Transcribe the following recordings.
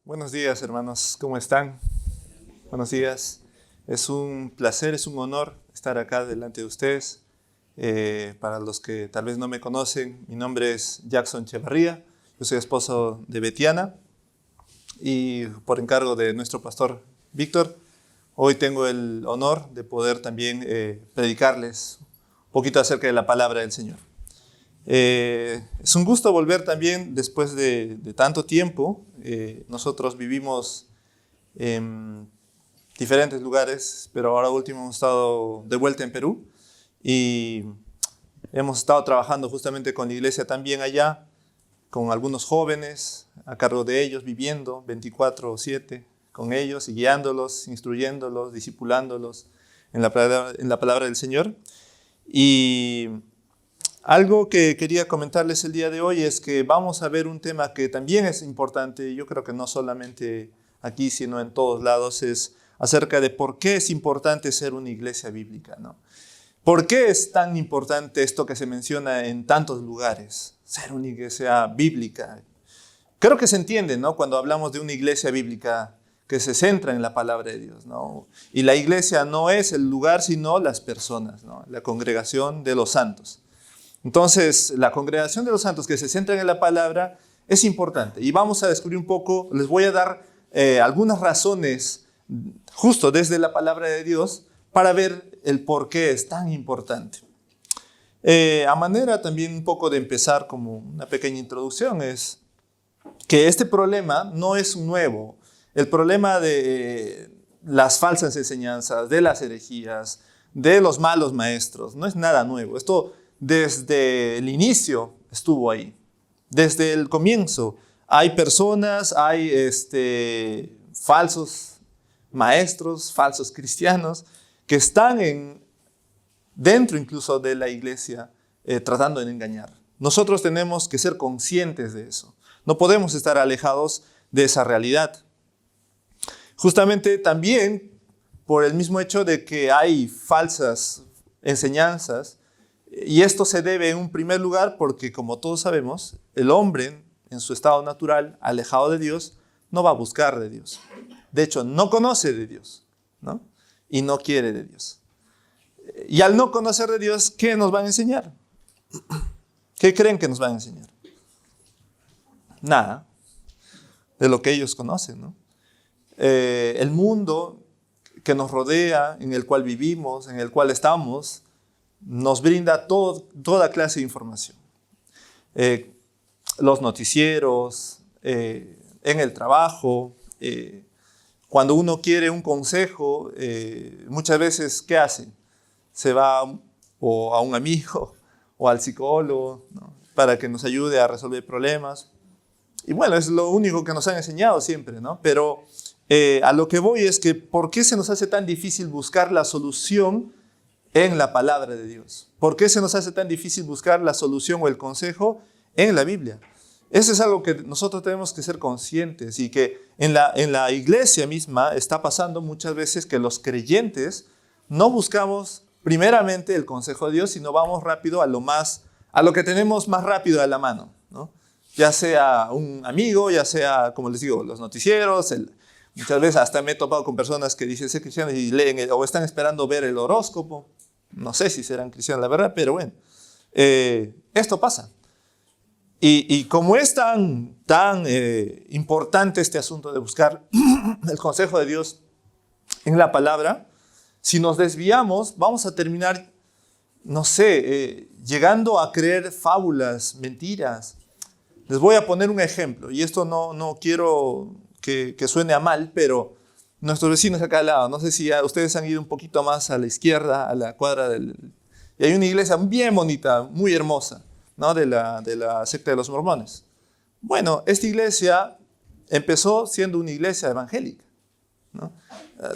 Buenos días, hermanos. ¿Cómo están? Buenos días. Es un placer, es un honor estar acá delante de ustedes. Para los que tal vez no me conocen, mi nombre es Jackson Echevarría. Yo soy esposo de Betiana y por encargo de nuestro pastor Víctor, hoy tengo el honor de poder también predicarles un poquito acerca de la palabra del Señor. Es un gusto volver también después de tanto tiempo. Nosotros vivimos en diferentes lugares, pero ahora último hemos estado de vuelta en Perú y hemos estado trabajando justamente con la iglesia también allá, con algunos jóvenes a cargo de ellos, viviendo 24/7 con ellos y guiándolos, instruyéndolos, discipulándolos en la palabra del Señor. Y algo que quería comentarles el día de hoy es que vamos a ver un tema que también es importante, yo creo que no solamente aquí, sino en todos lados, es acerca de por qué es importante ser una iglesia bíblica, ¿no? ¿Por qué es tan importante esto que se menciona en tantos lugares? Ser una iglesia bíblica. Creo que se entiende, ¿no? Cuando hablamos de una iglesia bíblica que se centra en la palabra de Dios, ¿no? Y la iglesia no es el lugar, sino las personas, ¿no? La congregación de los santos. Entonces, la congregación de los santos que se centran en la palabra es importante. Y vamos a descubrir un poco, les voy a dar algunas razones justo desde la palabra de Dios para ver el por qué es tan importante. A manera también un poco de empezar como una pequeña introducción es que este problema no es nuevo. El problema de las falsas enseñanzas, de las herejías, de los malos maestros, no es nada nuevo. Esto desde el inicio estuvo ahí. Desde el comienzo hay personas, hay falsos maestros, falsos cristianos que están dentro incluso de la iglesia tratando de engañar. Nosotros tenemos que ser conscientes de eso. No podemos estar alejados de esa realidad. Justamente también por el mismo hecho de que hay falsas enseñanzas, y esto se debe en un primer lugar porque, como todos sabemos, el hombre en su estado natural, alejado de Dios, no va a buscar de Dios. De hecho, no conoce de Dios, ¿no? Y no quiere de Dios. Y al no conocer de Dios, ¿qué nos van a enseñar? ¿Qué creen que nos van a enseñar? Nada de lo que ellos conocen, ¿no? El mundo que nos rodea, en el cual vivimos, en el cual estamos, nos brinda toda clase de información. Los noticieros, en el trabajo, cuando uno quiere un consejo, muchas veces, ¿qué hace? Se va o a un amigo o al psicólogo, ¿no? Para que nos ayude a resolver problemas. Y bueno, es lo único que nos han enseñado siempre, ¿no? Pero a lo que voy es que ¿por qué se nos hace tan difícil buscar la solución en la palabra de Dios? ¿Por qué se nos hace tan difícil buscar la solución o el consejo en la Biblia? Eso es algo que nosotros tenemos que ser conscientes y que en la iglesia misma está pasando muchas veces que los creyentes no buscamos primeramente el consejo de Dios, sino vamos rápido a lo que tenemos más rápido a la mano, ¿no? Ya sea un amigo, ya sea, como les digo, los noticieros. Muchas veces hasta me he topado con personas que dicen ser cristianos y leen o están esperando ver el horóscopo. No sé si serán cristianos, la verdad, pero bueno, esto pasa. Y como es tan importante este asunto de buscar el consejo de Dios en la palabra, si nos desviamos, vamos a terminar, no sé, llegando a creer fábulas, mentiras. Les voy a poner un ejemplo, y esto no quiero que suene a mal, pero nuestros vecinos acá al lado, no sé si ya ustedes han ido un poquito más a la izquierda, a la cuadra y hay una iglesia bien bonita, muy hermosa, ¿no? de la secta de los mormones. Bueno, esta iglesia empezó siendo una iglesia evangélica, ¿no?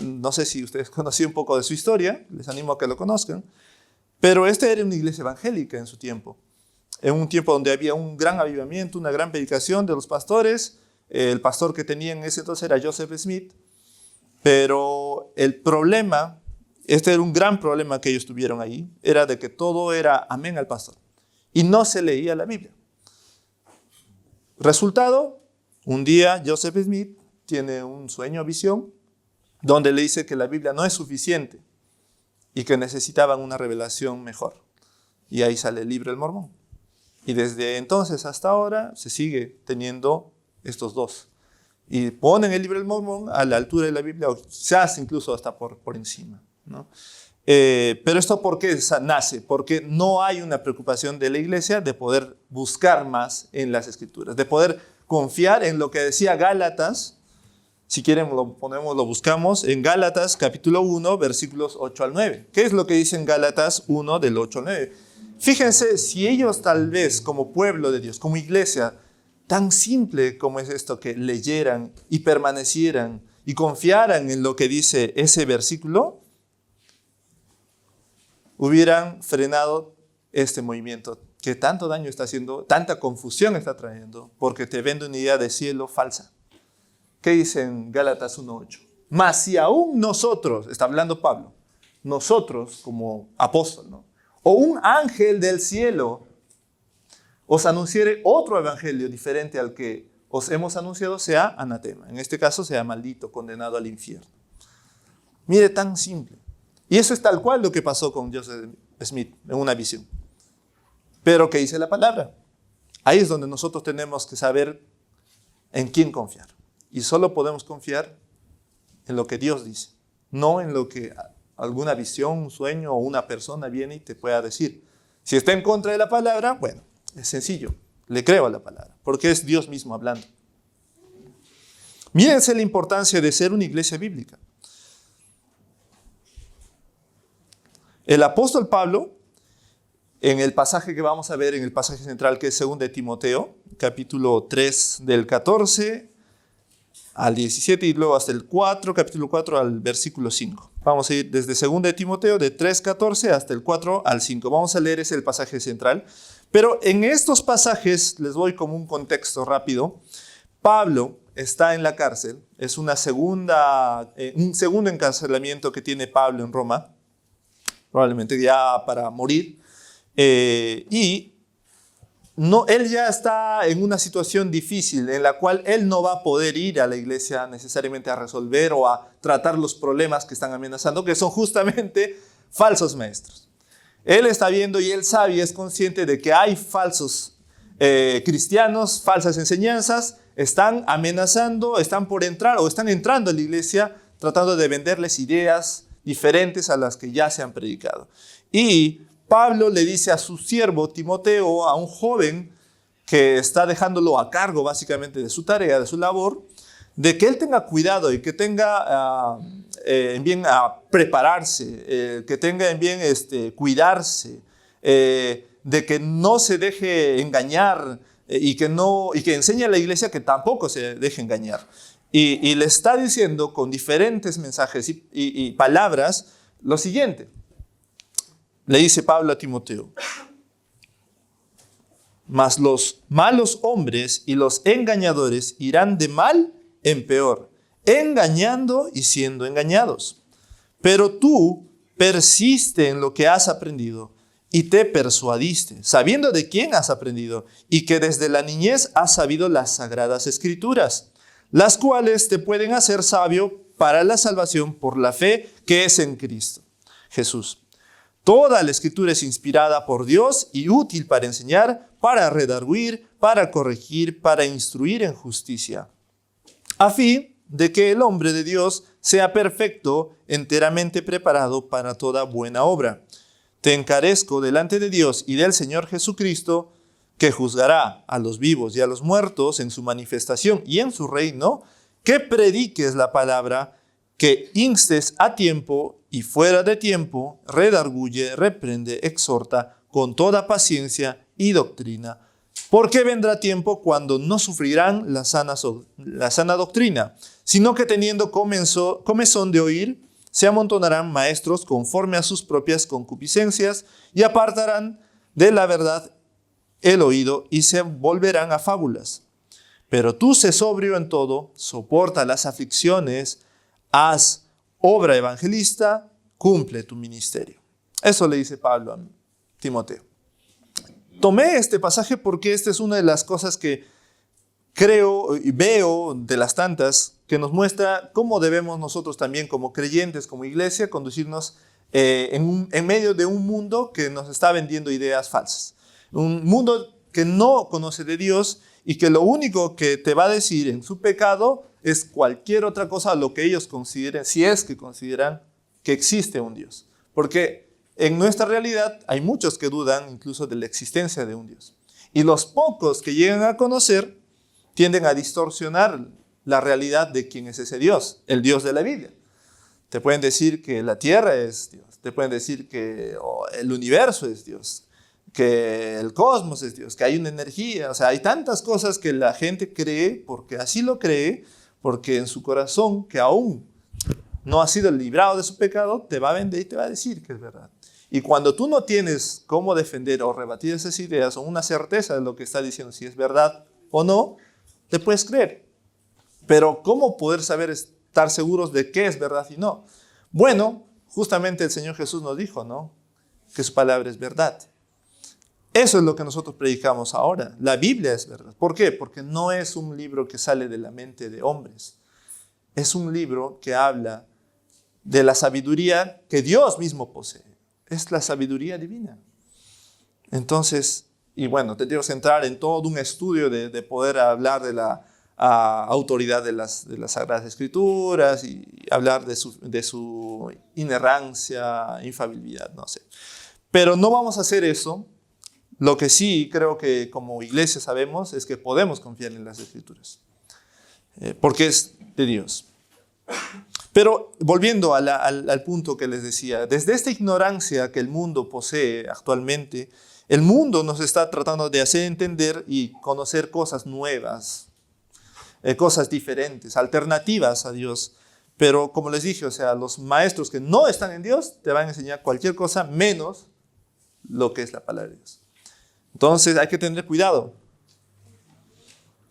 No sé si ustedes conocían un poco de su historia, les animo a que lo conozcan, pero esta era una iglesia evangélica en su tiempo. En un tiempo donde había un gran avivamiento, una gran predicación de los pastores. El pastor que tenía en ese entonces era Joseph Smith. Pero el problema, este era un gran problema que ellos tuvieron ahí, era de que todo era amén al pastor. Y no se leía la Biblia. Resultado, un día Joseph Smith tiene un sueño o visión donde le dice que la Biblia no es suficiente y que necesitaban una revelación mejor. Y ahí sale el libro del Mormón. Y desde entonces hasta ahora se sigue teniendo estos dos. Y ponen el libro del Mormón a la altura de la Biblia, o quizás incluso hasta por encima, ¿no? Pero esto ¿por qué nace? Porque no hay una preocupación de la iglesia de poder buscar más en las Escrituras, de poder confiar en lo que decía Gálatas. Si quieren lo buscamos en Gálatas capítulo 1, versículos 8 al 9. ¿Qué es lo que dice en Gálatas 1 del 8 al 9? Fíjense, si ellos tal vez como pueblo de Dios, como iglesia, tan simple como es esto, que leyeran y permanecieran y confiaran en lo que dice ese versículo, hubieran frenado este movimiento que tanto daño está haciendo, tanta confusión está trayendo, porque te vende una idea de cielo falsa. ¿Qué dice en Gálatas 1:8? Mas si aún nosotros, está hablando Pablo, nosotros como apóstol, ¿no?, o un ángel del cielo os anunciare otro evangelio diferente al que os hemos anunciado, sea anatema. En este caso sea maldito, condenado al infierno. Mire, tan simple. Y eso es tal cual lo que pasó con Joseph Smith en una visión. Pero ¿qué dice la palabra? Ahí es donde nosotros tenemos que saber en quién confiar. Y solo podemos confiar en lo que Dios dice, no en lo que alguna visión, un sueño o una persona viene y te pueda decir. Si está en contra de la palabra, bueno, es sencillo, le creo a la palabra, porque es Dios mismo hablando. Mírense la importancia de ser una iglesia bíblica. El apóstol Pablo, en el pasaje que vamos a ver, en el pasaje central que es 2 de Timoteo, capítulo 3 del 14 al 17 y luego hasta el 4, capítulo 4 al versículo 5. Vamos a ir desde 2 de Timoteo de 3:14 hasta el 4 al 5. Vamos a leer ese el pasaje central. Pero en estos pasajes les doy como un contexto rápido. Pablo está en la cárcel, es un segundo encarcelamiento que tiene Pablo en Roma, probablemente ya para morir, y él ya está en una situación difícil en la cual él no va a poder ir a la iglesia necesariamente a resolver o a tratar los problemas que están amenazando, que son justamente falsos maestros. Él está viendo y él sabe y es consciente de que hay falsos cristianos, falsas enseñanzas, están amenazando, están por entrar o están entrando a la iglesia tratando de venderles ideas diferentes a las que ya se han predicado. Y Pablo le dice a su siervo Timoteo, a un joven que está dejándolo a cargo básicamente de su tarea, de su labor, de que él tenga cuidado y que tenga en bien a prepararse, que tenga en bien cuidarse, de que no se deje engañar y que enseñe a la iglesia que tampoco se deje engañar. Y le está diciendo con diferentes mensajes y palabras lo siguiente. Le dice Pablo a Timoteo: mas los malos hombres y los engañadores irán de mal en peor, engañando y siendo engañados. Pero tú persiste en lo que has aprendido y te persuadiste, sabiendo de quién has aprendido y que desde la niñez has sabido las sagradas escrituras, las cuales te pueden hacer sabio para la salvación por la fe que es en Cristo Jesús. Toda la escritura es inspirada por Dios y útil para enseñar, para redarguir, para corregir, para instruir en justicia, a fin de que el hombre de Dios sea perfecto, enteramente preparado para toda buena obra. Te encarezco delante de Dios y del Señor Jesucristo, que juzgará a los vivos y a los muertos en su manifestación y en su reino, que prediques la palabra, que instes a tiempo y fuera de tiempo, redarguye, reprende, exhorta con toda paciencia y doctrina. Porque vendrá tiempo cuando no sufrirán la sana doctrina, sino que teniendo comezón de oír, se amontonarán maestros conforme a sus propias concupiscencias y apartarán de la verdad el oído y se volverán a fábulas. Pero tú sé sobrio en todo, soporta las aflicciones, haz obra evangelista, cumple tu ministerio. Eso le dice Pablo a Timoteo. Tomé este pasaje porque esta es una de las cosas que creo y veo de las tantas que nos muestra cómo debemos nosotros también como creyentes, como iglesia, conducirnos en medio de un mundo que nos está vendiendo ideas falsas. Un mundo que no conoce de Dios y que lo único que te va a decir en su pecado es cualquier otra cosa, lo que ellos consideren, si es que consideran que existe un Dios. Porque en nuestra realidad hay muchos que dudan incluso de la existencia de un Dios. Y los pocos que llegan a conocer tienden a distorsionar la realidad de quién es ese Dios, el Dios de la Biblia. Te pueden decir que la tierra es Dios, te pueden decir que el universo es Dios, que el cosmos es Dios, que hay una energía. O sea, hay tantas cosas que la gente cree, porque así lo cree, porque en su corazón, que aún no ha sido librado de su pecado, te va a vender y te va a decir que es verdad. Y cuando tú no tienes cómo defender o rebatir esas ideas o una certeza de lo que está diciendo, si es verdad o no, te puedes creer. Pero ¿cómo poder saber, estar seguros de qué es verdad y no? Bueno, justamente el Señor Jesús nos dijo, ¿no?, que su palabra es verdad. Eso es lo que nosotros predicamos ahora. La Biblia es verdad. ¿Por qué? Porque no es un libro que sale de la mente de hombres. Es un libro que habla de la sabiduría que Dios mismo posee. Es la sabiduría divina. Entonces, y bueno, tendríamos que entrar en todo un estudio de poder hablar de la autoridad de las Sagradas Escrituras y hablar de su inerrancia, infalibilidad, no sé. Pero no vamos a hacer eso. Lo que sí creo que como iglesia sabemos es que podemos confiar en las Escrituras, porque es de Dios. Pero volviendo al punto que les decía, desde esta ignorancia que el mundo posee actualmente, el mundo nos está tratando de hacer entender y conocer cosas nuevas, cosas diferentes, alternativas a Dios. Pero como les dije, o sea, los maestros que no están en Dios te van a enseñar cualquier cosa menos lo que es la palabra de Dios. Entonces hay que tener cuidado.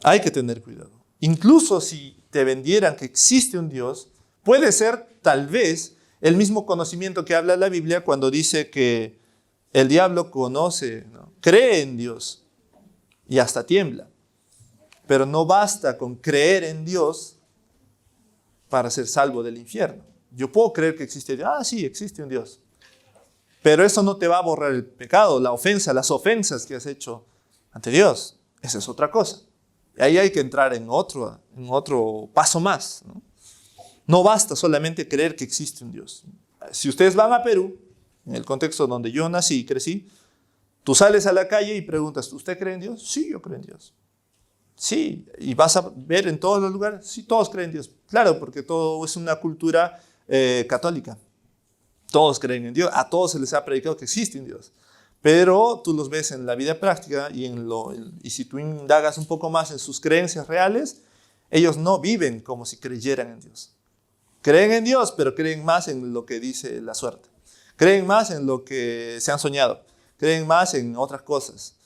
Hay que tener cuidado. Incluso si te vendieran que existe un Dios, puede ser tal vez el mismo conocimiento que habla la Biblia cuando dice que el diablo conoce, ¿no?, cree en Dios y hasta tiembla. Pero no basta con creer en Dios para ser salvo del infierno. Yo puedo creer que existe Dios. Sí, existe un Dios. Pero eso no te va a borrar el pecado, la ofensa, las ofensas que has hecho ante Dios. Esa es otra cosa. Y ahí hay que entrar en otro paso más, ¿no? No basta solamente creer que existe un Dios. Si ustedes van a Perú, en el contexto donde yo nací y crecí, tú sales a la calle y preguntas, ¿usted cree en Dios? Sí, yo creo en Dios. Sí, y vas a ver en todos los lugares, sí, todos creen en Dios. Claro, porque todo es una cultura católica. Todos creen en Dios, a todos se les ha predicado que existe un Dios. Pero tú los ves en la vida práctica y si tú indagas un poco más en sus creencias reales, ellos no viven como si creyeran en Dios. Creen en Dios, pero creen más en lo que dice la suerte. Creen más en lo que se han soñado. Creen más en otras cosas.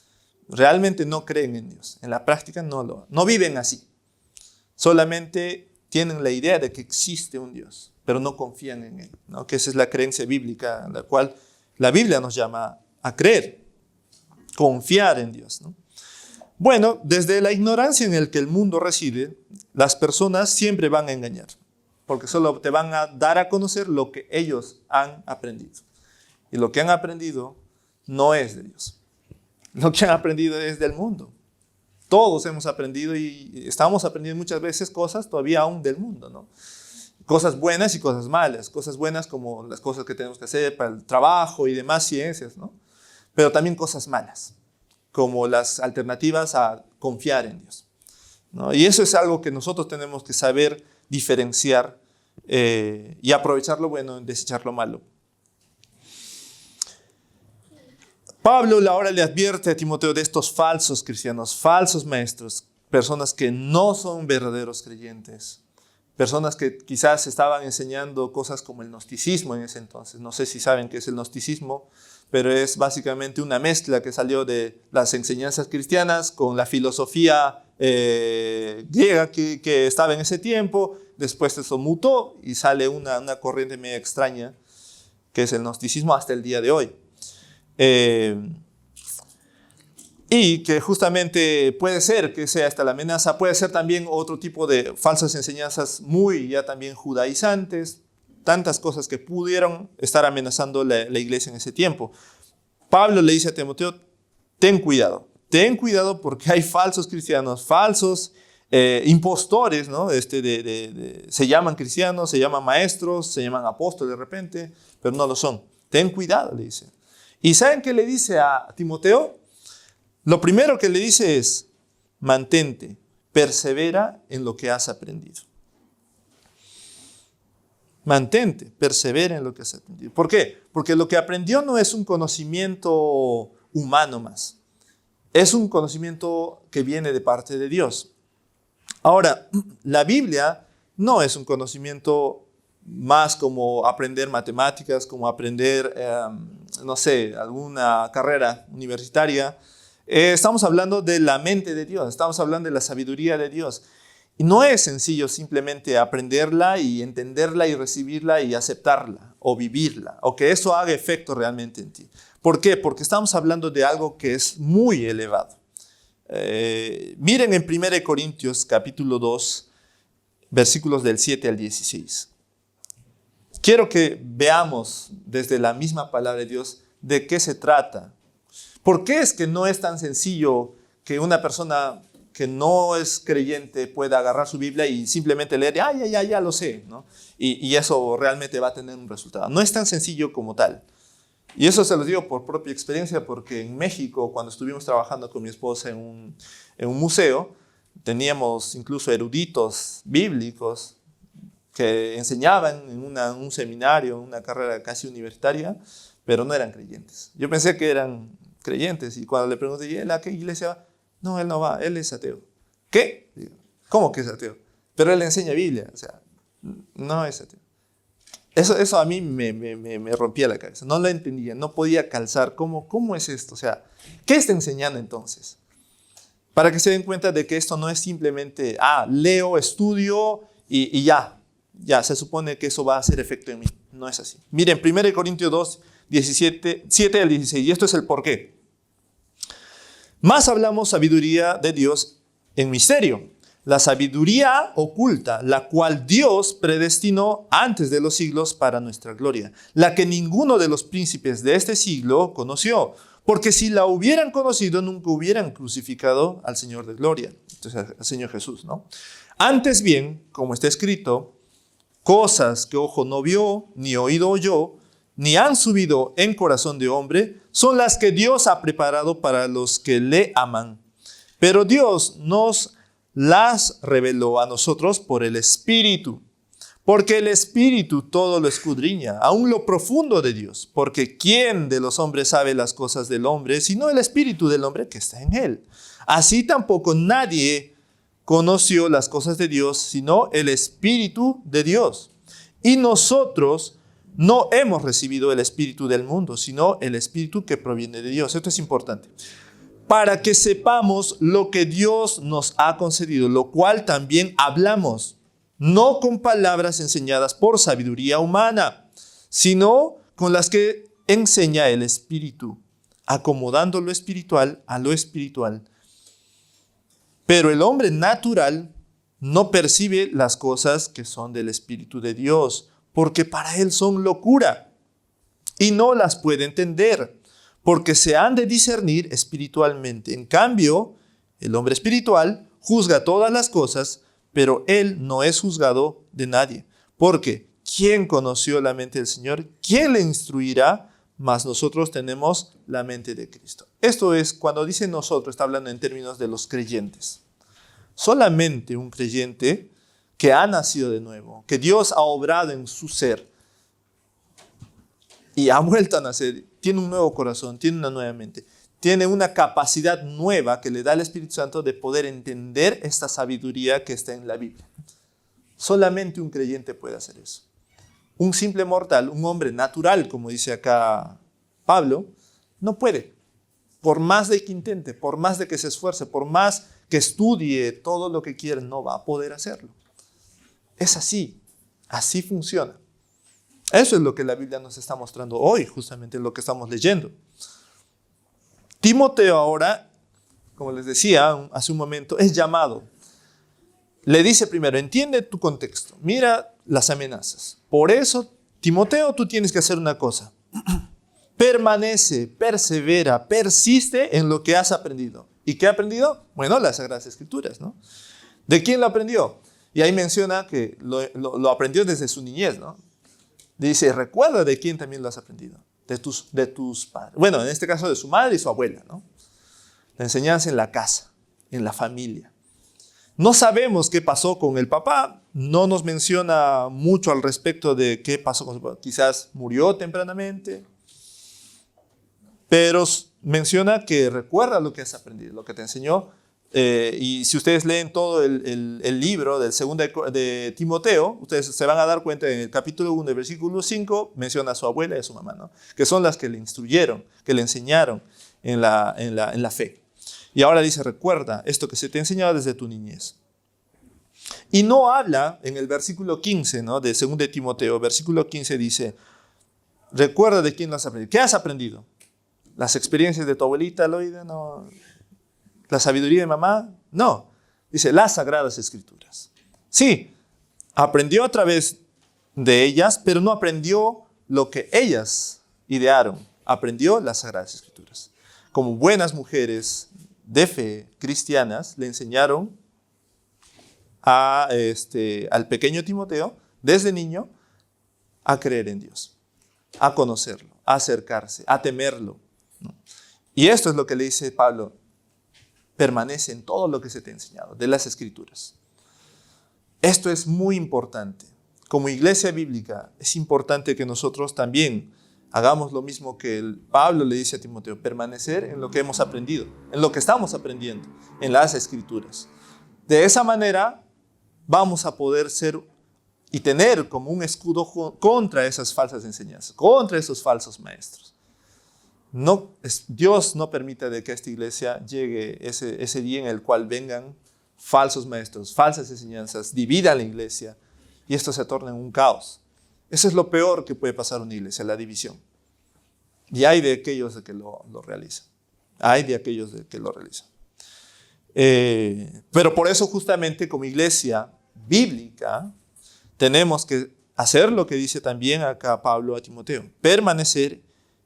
Realmente no creen en Dios. En la práctica no viven así. Solamente tienen la idea de que existe un Dios, pero no confían en Él, ¿no? Que esa es la creencia bíblica, en la cual la Biblia nos llama a creer, confiar en Dios, ¿no? Bueno, desde la ignorancia en la que el mundo reside, las personas siempre van a engañar, porque solo te van a dar a conocer lo que ellos han aprendido. Y lo que han aprendido no es de Dios. Lo que han aprendido es del mundo. Todos hemos aprendido y estamos aprendiendo muchas veces cosas todavía aún del mundo, ¿no? Cosas buenas y cosas malas. Cosas buenas como las cosas que tenemos que hacer para el trabajo y demás ciencias, ¿no? Pero también cosas malas, como las alternativas a confiar en Dios, ¿no? Y eso es algo que nosotros tenemos que saber diferenciar y aprovechar lo bueno y desechar lo malo. Pablo ahora le advierte a Timoteo de estos falsos cristianos, falsos maestros, personas que no son verdaderos creyentes, personas que quizás estaban enseñando cosas como el gnosticismo en ese entonces. No sé si saben qué es el gnosticismo, pero es básicamente una mezcla que salió de las enseñanzas cristianas con la filosofía griega que estaba en ese tiempo. Después eso mutó y sale una corriente medio extraña que es el gnosticismo hasta el día de hoy. Y que justamente puede ser que sea esta la amenaza, puede ser también otro tipo de falsas enseñanzas muy ya también judaizantes, tantas cosas que pudieron estar amenazando la iglesia en ese tiempo. Pablo le dice a Timoteo, ten cuidado porque hay falsos cristianos, falsos impostores, ¿no? Se llaman cristianos, se llaman maestros, se llaman apóstoles de repente, pero no lo son. Ten cuidado, le dice. ¿Y saben qué le dice a Timoteo? Lo primero que le dice es, mantente, persevera en lo que has aprendido. Mantente, persevera en lo que has aprendido. ¿Por qué? Porque lo que aprendió no es un conocimiento humano más. Es un conocimiento que viene de parte de Dios. Ahora, la Biblia no es un conocimiento más como aprender matemáticas, como aprender, no sé, alguna carrera universitaria. Estamos hablando de la mente de Dios, estamos hablando de la sabiduría de Dios. Y no es sencillo simplemente aprenderla y entenderla y recibirla y aceptarla o vivirla, o que eso haga efecto realmente en ti. ¿Por qué? Porque estamos hablando de algo que es muy elevado. Miren en 1 Corintios capítulo 2, versículos del 7 al 16. Quiero que veamos desde la misma palabra de Dios de qué se trata. ¿Por qué es que no es tan sencillo que una persona que no es creyente pueda agarrar su Biblia y simplemente leer, ya lo sé, ¿no? Y eso realmente va a tener un resultado? No es tan sencillo como tal. Y eso se lo digo por propia experiencia, porque en México, cuando estuvimos trabajando con mi esposa en un museo, teníamos incluso eruditos bíblicos que enseñaban en un seminario, una carrera casi universitaria, pero no eran creyentes. Yo pensé que eran creyentes y cuando le pregunté, ¿y él a qué iglesia va? No, él no va, él es ateo. ¿Qué? Digo, ¿cómo que es ateo? Pero él enseña Biblia, o sea, no es ateo. Eso a mí me rompía la cabeza, no lo entendía, no podía calzar, ¿cómo es esto? O sea, ¿qué está enseñando entonces? Para que se den cuenta de que esto no es simplemente, leo, estudio y ya se supone que eso va a hacer efecto en mí. No es así. Miren, 1 Corintios 2, 7 al 16, y esto es el porqué. Más hablamos sabiduría de Dios en misterio, la sabiduría oculta, la cual Dios predestinó antes de los siglos para nuestra gloria, la que ninguno de los príncipes de este siglo conoció, porque si la hubieran conocido, nunca hubieran crucificado al Señor de gloria, entonces al Señor Jesús, ¿no? Antes bien, como está escrito, cosas que ojo no vio, ni oído oyó, ni han subido en corazón de hombre, son las que Dios ha preparado para los que le aman. Pero Dios nos las reveló a nosotros por el Espíritu, porque el Espíritu todo lo escudriña, aún lo profundo de Dios, porque ¿quién de los hombres sabe las cosas del hombre, sino el Espíritu del hombre que está en él? Así tampoco nadie conoció las cosas de Dios, sino el Espíritu de Dios. Y nosotros no hemos recibido el espíritu del mundo, sino el espíritu que proviene de Dios. Esto es importante. Para que sepamos lo que Dios nos ha concedido, lo cual también hablamos, no con palabras enseñadas por sabiduría humana, sino con las que enseña el Espíritu, acomodando lo espiritual a lo espiritual. Pero el hombre natural no percibe las cosas que son del Espíritu de Dios, porque para él son locura y no las puede entender, porque se han de discernir espiritualmente. En cambio, el hombre espiritual juzga todas las cosas, pero él no es juzgado de nadie. Porque ¿quién conoció la mente del Señor? ¿Quién le instruirá? Mas nosotros tenemos la mente de Cristo. Esto es, cuando dice nosotros, está hablando en términos de los creyentes. Solamente un creyente que ha nacido de nuevo, que Dios ha obrado en su ser y ha vuelto a nacer, tiene un nuevo corazón, tiene una nueva mente, tiene una capacidad nueva que le da el Espíritu Santo de poder entender esta sabiduría que está en la Biblia. Solamente un creyente puede hacer eso. Un simple mortal, un hombre natural, como dice acá Pablo, no puede. Por más de que intente, por más de que se esfuerce, por más que estudie todo lo que quiera, no va a poder hacerlo. Es así, así funciona. Eso es lo que la Biblia nos está mostrando hoy, justamente lo que estamos leyendo. Timoteo ahora como les decía hace un momento, es llamado. Le dice primero, entiende tu contexto, mira las amenazas. Por eso, Timoteo, tú tienes que hacer una cosa. Permanece, persevera, persiste en lo que has aprendido. ¿Y qué ha aprendido? Bueno, las Sagradas Escrituras, ¿no? ¿De quién lo aprendió? Y ahí menciona que lo aprendió desde su niñez, ¿no? Dice, recuerda de quién también lo has aprendido. De tus padres. Bueno, en este caso de su madre y su abuela, ¿no? La enseñanza en la casa, en la familia. No sabemos qué pasó con el papá. No nos menciona mucho al respecto de qué pasó con su papá. Quizás murió tempranamente. Pero menciona que recuerda lo que has aprendido, lo que te enseñó. Y si ustedes leen todo el libro del segundo de Timoteo, ustedes se van a dar cuenta en el capítulo 1, versículo 5, menciona a su abuela y a su mamá, ¿no? Que son las que le instruyeron, que le enseñaron en la fe. Y ahora dice, recuerda esto que se te enseñaba desde tu niñez. Y no habla en el versículo 15, ¿no? De 2 de Timoteo, versículo 15 dice, recuerda de quién lo has aprendido. ¿Qué has aprendido? ¿Las experiencias de tu abuelita, Loida? No. ¿La sabiduría de mamá? No. Dice, las Sagradas Escrituras. Sí, aprendió a través de ellas, pero no aprendió lo que ellas idearon. Aprendió las Sagradas Escrituras. Como buenas mujeres de fe cristianas, le enseñaron al pequeño Timoteo, desde niño, a creer en Dios, a conocerlo, a acercarse, a temerlo, ¿no? Y esto es lo que le dice Pablo, permanece en todo lo que se te ha enseñado, de las Escrituras. Esto es muy importante. Como iglesia bíblica, es importante que nosotros también hagamos lo mismo que Pablo le dice a Timoteo, permanecer en lo que hemos aprendido, en lo que estamos aprendiendo, en las Escrituras. De esa manera vamos a poder ser y tener como un escudo contra esas falsas enseñanzas, contra esos falsos maestros. Dios no permite de que a esta iglesia llegue ese día en el cual vengan falsos maestros, falsas enseñanzas, dividan la iglesia y esto se torne en un caos. Eso es lo peor que puede pasar a una iglesia, la división. Y hay de aquellos de que lo realizan. Hay de aquellos de que lo realizan. Pero por eso justamente como iglesia bíblica tenemos que hacer lo que dice también acá Pablo a Timoteo, permanecer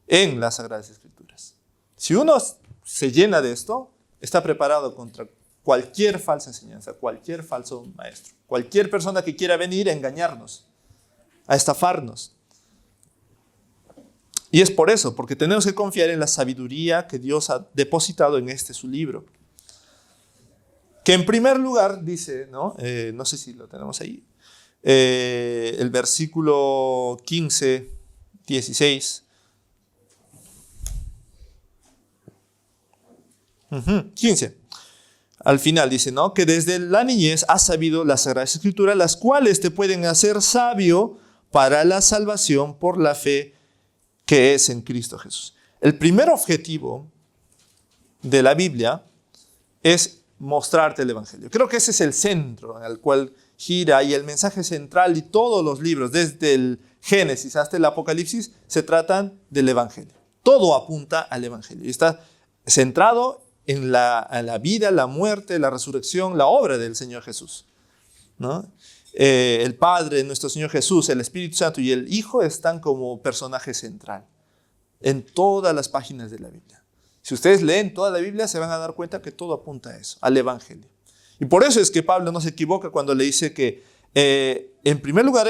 en las Sagradas Escrituras. Si uno se llena de esto, está preparado contra cualquier falsa enseñanza, cualquier falso maestro, cualquier persona que quiera venir a engañarnos, a estafarnos. Y es por eso, porque tenemos que confiar en la sabiduría que Dios ha depositado en su libro. Que en primer lugar dice, ¿no? No sé si lo tenemos ahí, el versículo 15, 16. 15. Al final dice, ¿no? Que desde la niñez has sabido las Sagradas Escrituras, las cuales te pueden hacer sabio para la salvación por la fe que es en Cristo Jesús. El primer objetivo de la Biblia es mostrarte el Evangelio. Creo que ese es el centro al cual gira y el mensaje central de todos los libros, desde el Génesis hasta el Apocalipsis, se tratan del Evangelio. Todo apunta al Evangelio y está centrado en la vida, la muerte, la resurrección, la obra del Señor Jesús, ¿no? El Padre, nuestro Señor Jesús, el Espíritu Santo y el Hijo están como personaje central en todas las páginas de la Biblia. Si ustedes leen toda la Biblia, se van a dar cuenta que todo apunta a eso, al Evangelio. Y por eso es que Pablo no se equivoca cuando le dice que, en primer lugar,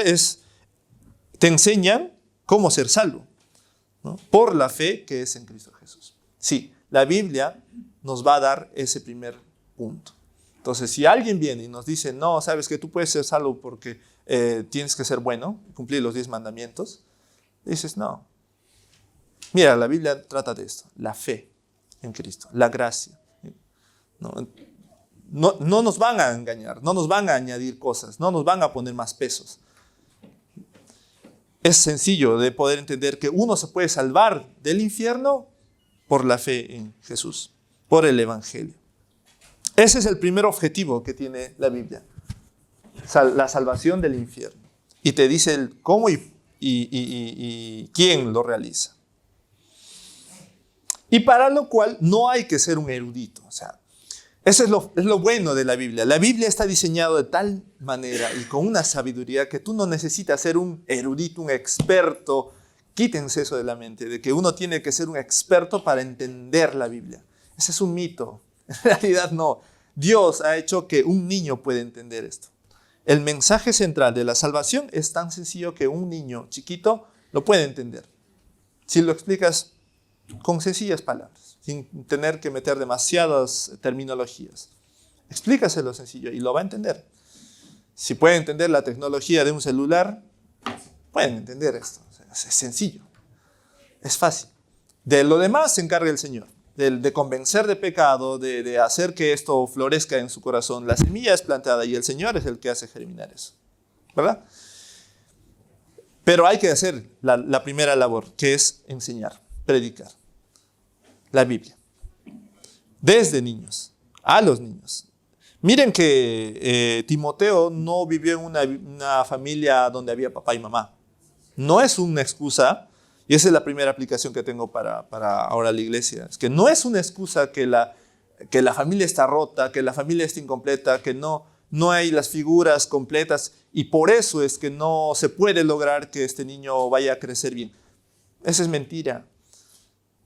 te enseñan cómo ser salvo, ¿no? Por la fe que es en Cristo Jesús. Sí, la Biblia nos va a dar ese primer punto. Entonces, si alguien viene y nos dice, no, sabes que tú puedes ser salvo porque tienes que ser bueno, cumplir los 10 mandamientos, dices, no. Mira, la Biblia trata de esto, la fe en Cristo, la gracia. No nos van a engañar, no nos van a añadir cosas, no nos van a poner más pesos. Es sencillo de poder entender que uno se puede salvar del infierno por la fe en Jesús, por el Evangelio. Ese es el primer objetivo que tiene la Biblia, la salvación del infierno. Y te dice el cómo y quién lo realiza. Y para lo cual no hay que ser un erudito. O sea, Es lo bueno de la Biblia. La Biblia está diseñada de tal manera y con una sabiduría que tú no necesitas ser un erudito, un experto. Quítense eso de la mente, de que uno tiene que ser un experto para entender la Biblia. Ese es un mito. En realidad no. Dios ha hecho que un niño pueda entender esto. El mensaje central de la salvación es tan sencillo que un niño chiquito lo puede entender. Si lo explicas con sencillas palabras, sin tener que meter demasiadas terminologías. Explícaselo sencillo y lo va a entender. Si puede entender la tecnología de un celular, pueden entender esto. O sea, es sencillo, es fácil. De lo demás se encarga el Señor, de convencer de pecado, de hacer que esto florezca en su corazón. La semilla es plantada y el Señor es el que hace germinar eso, ¿verdad? Pero hay que hacer la primera labor, que es enseñar, predicar la Biblia. Desde niños, a los niños. Miren que Timoteo no vivió en una familia donde había papá y mamá. No es una excusa, y esa es la primera aplicación que tengo para ahora la iglesia. Es que no es una excusa que la familia está rota, que la familia está incompleta, que no hay las figuras completas, y por eso es que no se puede lograr que este niño vaya a crecer bien. Esa es mentira.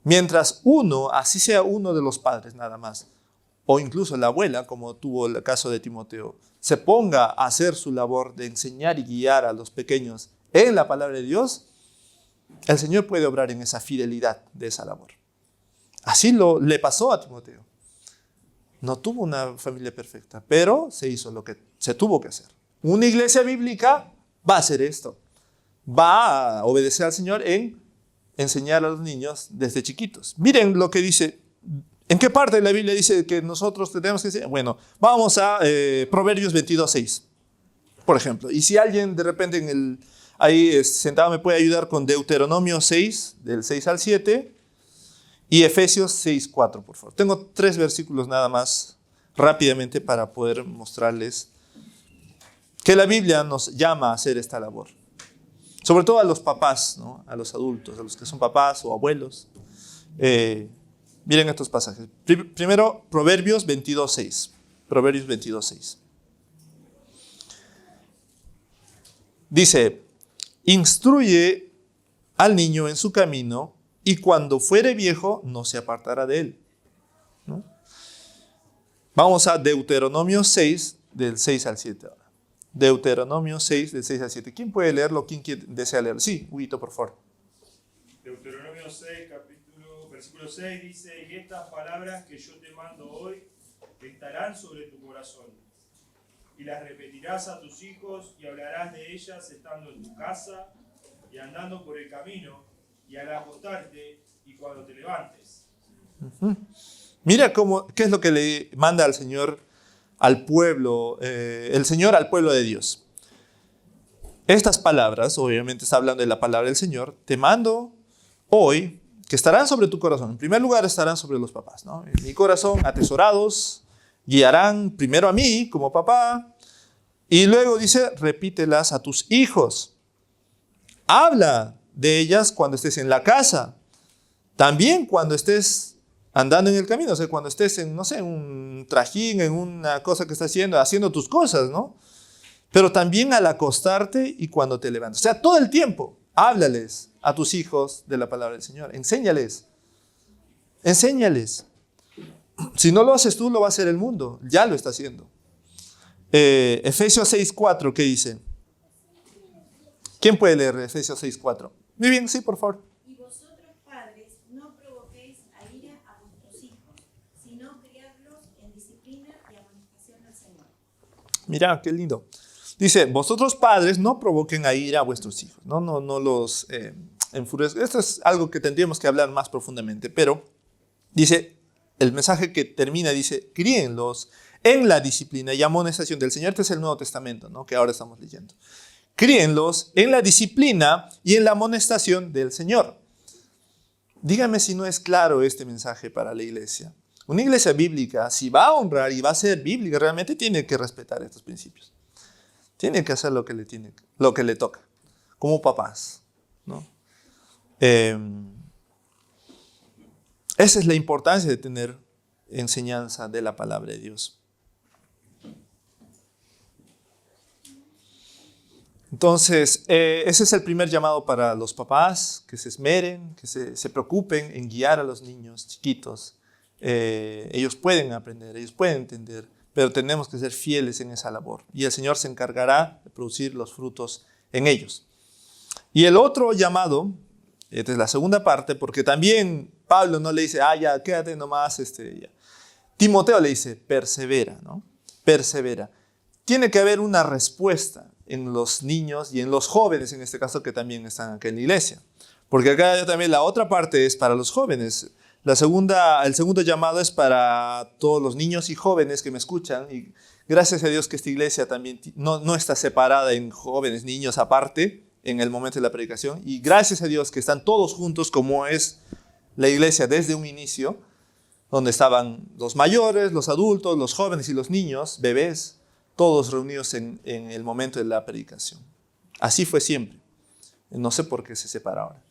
Mientras uno, así sea uno de los padres nada más, o incluso la abuela, como tuvo el caso de Timoteo, se ponga a hacer su labor de enseñar y guiar a los pequeños en la palabra de Dios, el Señor puede obrar en esa fidelidad de esa labor. Así le pasó a Timoteo. No tuvo una familia perfecta, pero se hizo lo que se tuvo que hacer. Una iglesia bíblica va a hacer esto. Va a obedecer al Señor en enseñar a los niños desde chiquitos. Miren lo que dice. ¿En qué parte de la Biblia dice que nosotros tenemos que enseñar? Bueno, vamos a Proverbios 22:6, por ejemplo. Y si alguien de repente ahí sentado me puede ayudar con Deuteronomio 6, del 6 al 7, y Efesios 6:4, por favor. Tengo 3 versículos nada más rápidamente para poder mostrarles que la Biblia nos llama a hacer esta labor. Sobre todo a los papás, ¿no? A los adultos, a los que son papás o abuelos. Miren estos pasajes. Primero, Proverbios 22:6. Proverbios 22:6. Dice, instruye al niño en su camino y cuando fuere viejo no se apartará de él. ¿No? Vamos a Deuteronomio 6, del 6 al 7 ahora. Deuteronomio 6, del 6 al 7. ¿Quién puede leerlo? ¿Quién desea leerlo? Sí, Huguito, por favor. Deuteronomio 6, versículo 6 dice, y estas palabras que yo te mando hoy estarán sobre tu corazón, y las repetirás a tus hijos y hablarás de ellas estando en tu casa y andando por el camino y al acostarte y cuando te levantes. Mira qué es lo que le manda al Señor al pueblo, el Señor al pueblo de Dios. Estas palabras, obviamente está hablando de la palabra del Señor, te mando hoy, que estarán sobre tu corazón. En primer lugar estarán sobre los papás, ¿no? En mi corazón, atesorados, guiarán primero a mí como papá, y luego dice, repítelas a tus hijos. Habla de ellas cuando estés en la casa, también cuando estés andando en el camino, o sea, cuando estés en, no sé, un trajín, en una cosa que estás haciendo tus cosas, ¿no? Pero también al acostarte y cuando te levantas. O sea, todo el tiempo, háblales a tus hijos de la palabra del Señor. Enséñales. Enséñales. Si no lo haces tú, lo va a hacer el mundo. Ya lo está haciendo. Efesios 6:4, ¿qué dice? ¿Quién puede leer Efesios 6:4? Muy bien, sí, por favor. Y vosotros, padres, no provoquéis a ira a vuestros hijos, sino criadlos en disciplina y amonestación del Señor. Mira, qué lindo. Dice, vosotros padres no provoquen a ira a vuestros hijos. No los enfurezcan. Esto es algo que tendríamos que hablar más profundamente. Pero dice, el mensaje que termina dice, críenlos en la disciplina y amonestación del Señor. Este es el Nuevo Testamento, ¿no? Que ahora estamos leyendo. Críenlos en la disciplina y en la amonestación del Señor. Dígame si no es claro este mensaje para la iglesia. Una iglesia bíblica, si va a honrar y va a ser bíblica, realmente tiene que respetar estos principios. Tiene que hacer lo que le toca, como papás, ¿no? Esa es la importancia de tener enseñanza de la palabra de Dios. Entonces, ese es el primer llamado para los papás, que se esmeren, que se preocupen en guiar a los niños chiquitos. Ellos pueden aprender, ellos pueden entender, pero tenemos que ser fieles en esa labor. Y el Señor se encargará de producir los frutos en ellos. Y el otro llamado, esta es la segunda parte, porque también Pablo no le dice, ya, quédate nomás, ya. Timoteo le dice, persevera, ¿no? Persevera. Tiene que haber una respuesta en los niños y en los jóvenes, en este caso, que también están acá en la iglesia. Porque acá también la otra parte es para los jóvenes. El segundo llamado es para todos los niños y jóvenes que me escuchan. Y gracias a Dios que esta iglesia también no está separada en jóvenes, niños aparte, en el momento de la predicación. Y gracias a Dios que están todos juntos, como es la iglesia desde un inicio, donde estaban los mayores, los adultos, los jóvenes y los niños, bebés, todos reunidos en el momento de la predicación. Así fue siempre. No sé por qué se separa ahora,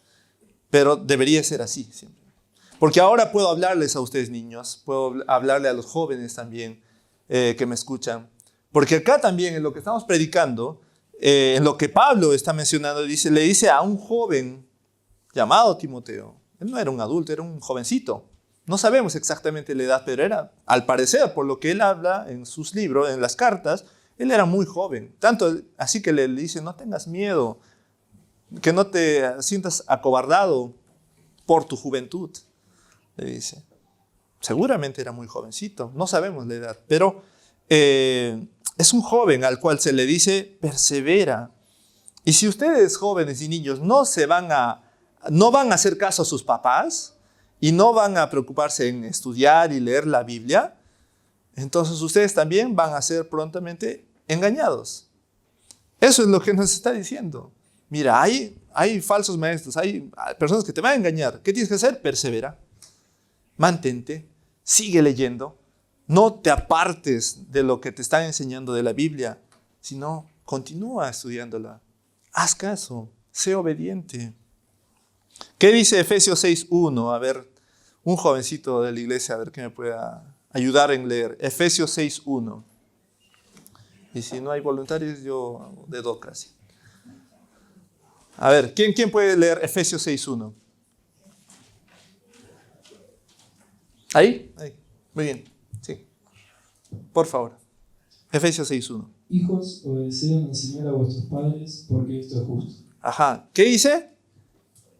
pero debería ser así siempre. Porque ahora puedo hablarles a ustedes niños, puedo hablarle a los jóvenes también que me escuchan. Porque acá también en lo que estamos predicando, en lo que Pablo está mencionando, le dice a un joven llamado Timoteo. Él no era un adulto, era un jovencito. No sabemos exactamente la edad, pero era, al parecer, por lo que él habla en sus libros, en las cartas, él era muy joven. Tanto así que le dice, no tengas miedo, que no te sientas acobardado por tu juventud, le dice. Seguramente era muy jovencito, no sabemos la edad, pero es un joven al cual se le dice, persevera. Y si ustedes, jóvenes y niños, no van a hacer caso a sus papás, y no van a preocuparse en estudiar y leer la Biblia, entonces ustedes también van a ser prontamente engañados. Eso es lo que nos está diciendo. Mira, hay falsos maestros, hay personas que te van a engañar. ¿Qué tienes que hacer? Persevera. Mantente, sigue leyendo. No te apartes de lo que te están enseñando de la Biblia, sino continúa estudiándola. Haz caso, sé obediente. ¿Qué dice Efesios 6.1? A ver, un jovencito de la iglesia, a ver que me pueda ayudar en leer. Efesios 6.1. Y si no hay voluntarios, yo dedo casi. A ver, ¿quién puede leer Efesios 6.1? ¿Ahí? Muy bien, sí. Por favor. Efesios 6.1. Hijos, obedeced al Señor a vuestros padres, porque esto es justo. Ajá. ¿Qué dice?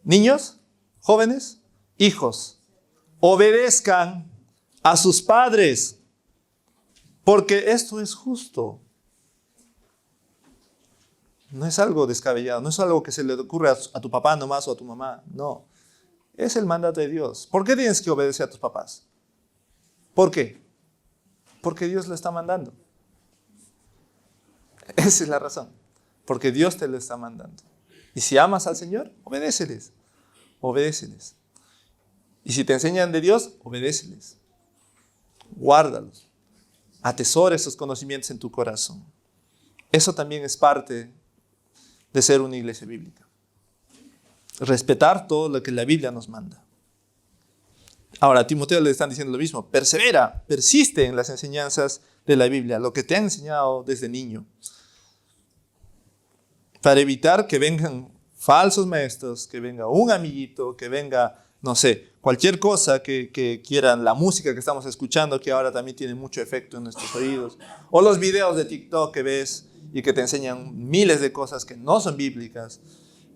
Niños, jóvenes, hijos, obedezcan a sus padres, porque esto es justo. No es algo descabellado, no es algo que se le ocurre a tu papá nomás o a tu mamá, no. Es el mandato de Dios. ¿Por qué tienes que obedecer a tus papás? ¿Por qué? Porque Dios lo está mandando. Esa es la razón. Porque Dios te lo está mandando. Y si amas al Señor, obedéceles. Obedéceles. Y si te enseñan de Dios, obedéceles. Guárdalos. Atesora esos conocimientos en tu corazón. Eso también es parte de ser una iglesia bíblica. Respetar todo lo que la Biblia nos manda. Ahora, a Timoteo le están diciendo lo mismo. Persevera, persiste en las enseñanzas de la Biblia, lo que te han enseñado desde niño. Para evitar que vengan falsos maestros, que venga un amiguito, que venga, no sé, cualquier cosa que quieran, la música que estamos escuchando, que ahora también tiene mucho efecto en nuestros oídos, o los videos de TikTok que ves y que te enseñan miles de cosas que no son bíblicas,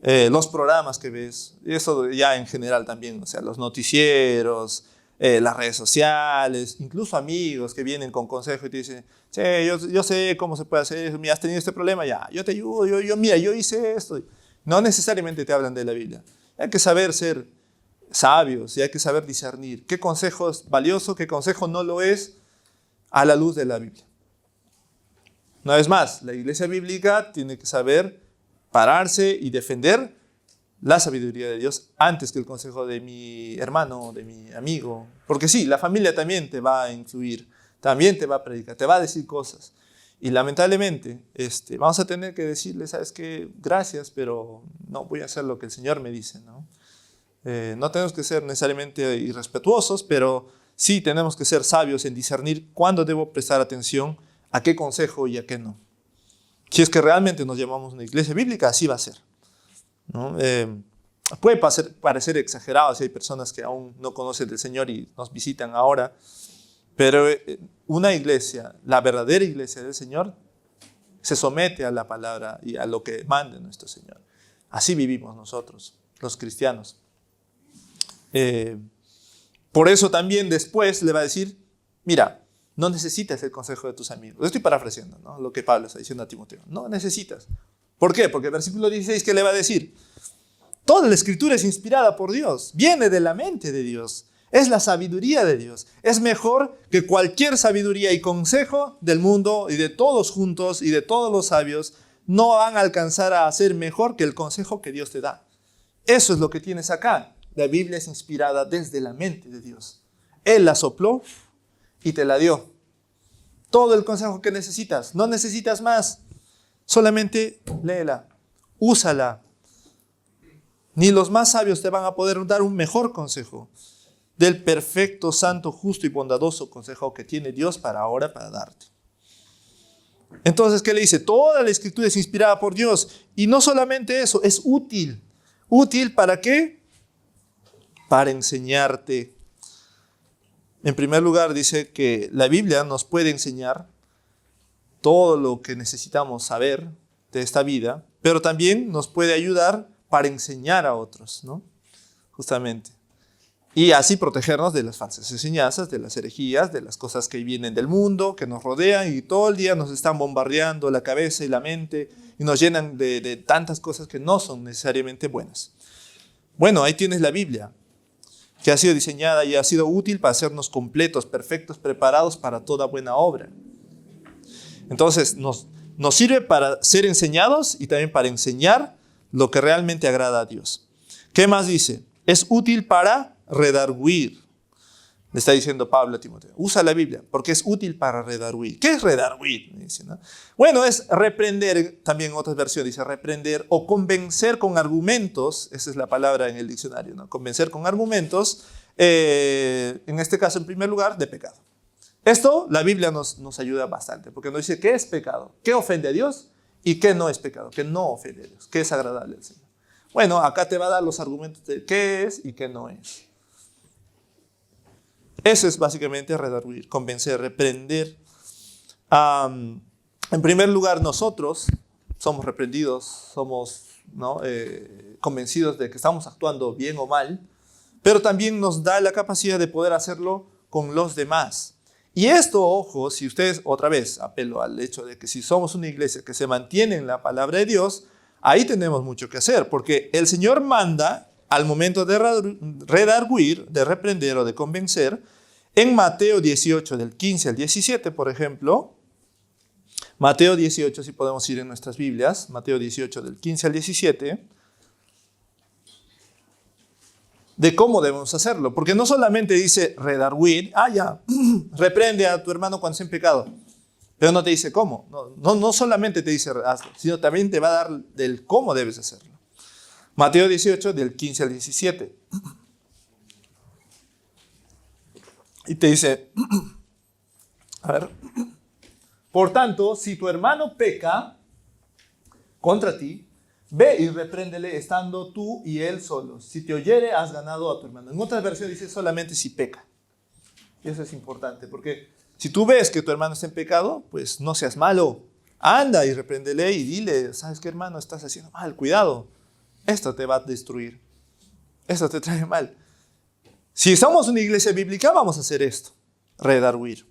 los programas que ves, y eso ya en general también, o sea, los noticieros, las redes sociales, incluso amigos que vienen con consejo y te dicen, sí, yo sé cómo se puede hacer eso, mira, has tenido este problema, ya, yo te ayudo, mira, yo hice esto. No necesariamente te hablan de la Biblia. Hay que saber ser sabios y hay que saber discernir qué consejo es valioso, qué consejo no lo es a la luz de la Biblia. Una vez más, la iglesia bíblica tiene que saber pararse y defender la sabiduría de Dios antes que el consejo de mi hermano, de mi amigo. Porque sí, la familia también te va a influir, también te va a predicar, te va a decir cosas. Y lamentablemente vamos a tener que decirle, ¿sabes qué? Gracias, pero no voy a hacer lo que el Señor me dice, ¿no? No tenemos que ser necesariamente irrespetuosos, pero sí tenemos que ser sabios en discernir cuándo debo prestar atención, a qué consejo y a qué no. Si es que realmente nos llamamos una iglesia bíblica, así va a ser, ¿no? Puede parecer exagerado si hay personas que aún no conocen del Señor y nos visitan ahora, pero una iglesia, la verdadera iglesia del Señor, se somete a la palabra y a lo que manda nuestro Señor. Así vivimos nosotros, los cristianos. Por eso también después le va a decir, mira, no necesitas el consejo de tus amigos. Estoy parafraseando, ¿no?, lo que Pablo está diciendo a Timoteo. No necesitas. ¿Por qué? Porque el versículo 16, ¿qué le va a decir? Toda la escritura es inspirada por Dios, viene de la mente de Dios, es la sabiduría de Dios. Es mejor que cualquier sabiduría y consejo del mundo y de todos juntos y de todos los sabios no van a alcanzar a ser mejor que el consejo que Dios te da. Eso es lo que tienes acá. La Biblia es inspirada desde la mente de Dios. Él la sopló y te la dio. Todo el consejo que necesitas. No necesitas más. Solamente léela, úsala. Ni los más sabios te van a poder dar un mejor consejo del perfecto, santo, justo y bondadoso consejo que tiene Dios para ahora, para darte. Entonces, ¿qué le dice? Toda la escritura es inspirada por Dios. Y no solamente eso, es útil. ¿Útil para qué? Para enseñarte. En primer lugar, dice que la Biblia nos puede enseñar todo lo que necesitamos saber de esta vida, pero también nos puede ayudar para enseñar a otros, ¿no? Justamente. Y así protegernos de las falsas enseñanzas, de las herejías, de las cosas que vienen del mundo, que nos rodean y todo el día nos están bombardeando la cabeza y la mente y nos llenan de tantas cosas que no son necesariamente buenas. Bueno, ahí tienes la Biblia, que ha sido diseñada y ha sido útil para hacernos completos, perfectos, preparados para toda buena obra. Entonces, nos sirve para ser enseñados y también para enseñar lo que realmente agrada a Dios. ¿Qué más dice? Es útil para redarguir. Le está diciendo Pablo a Timoteo. Usa la Biblia porque es útil para redarguir. ¿Qué es redarguir? Dice, ¿no? Bueno, es reprender, también en otras versiones dice reprender o convencer con argumentos. Esa es la palabra en el diccionario, ¿no? Convencer con argumentos, en este caso en primer lugar, de pecado. Esto la Biblia nos ayuda bastante porque nos dice qué es pecado, qué ofende a Dios y qué no es pecado, qué no ofende a Dios, qué es agradable al Señor. Bueno, acá te va a dar los argumentos de qué es y qué no es. Eso es básicamente redarguir, convencer, reprender. En primer lugar, nosotros somos reprendidos, somos, ¿no?, convencidos de que estamos actuando bien o mal, pero también nos da la capacidad de poder hacerlo con los demás. Y esto, ojo, si ustedes, otra vez, apelo al hecho de que si somos una iglesia que se mantiene en la palabra de Dios, ahí tenemos mucho que hacer, porque el Señor manda al momento de redarguir, de reprender o de convencer, en Mateo 18, del 15 al 17, por ejemplo, Mateo 18, si podemos ir en nuestras Biblias, Mateo 18, del 15 al 17, de cómo debemos hacerlo, porque no solamente dice redarguir, ya, reprende a tu hermano cuando esté en pecado, pero no te dice cómo, no solamente te dice hazlo, sino también te va a dar del cómo debes hacerlo. Mateo 18, del 15 al 17. Y te dice, a ver, por tanto, si tu hermano peca contra ti, ve y repréndele estando tú y él solos. Si te oyere, has ganado a tu hermano. En otras versiones dice solamente si peca. Y eso es importante, porque si tú ves que tu hermano está en pecado, pues no seas malo. Anda y repréndele y dile, ¿sabes qué, hermano? Estás haciendo mal, cuidado. Esto te va a destruir. Esto te trae mal. Si somos una iglesia bíblica, vamos a hacer esto, redarguir.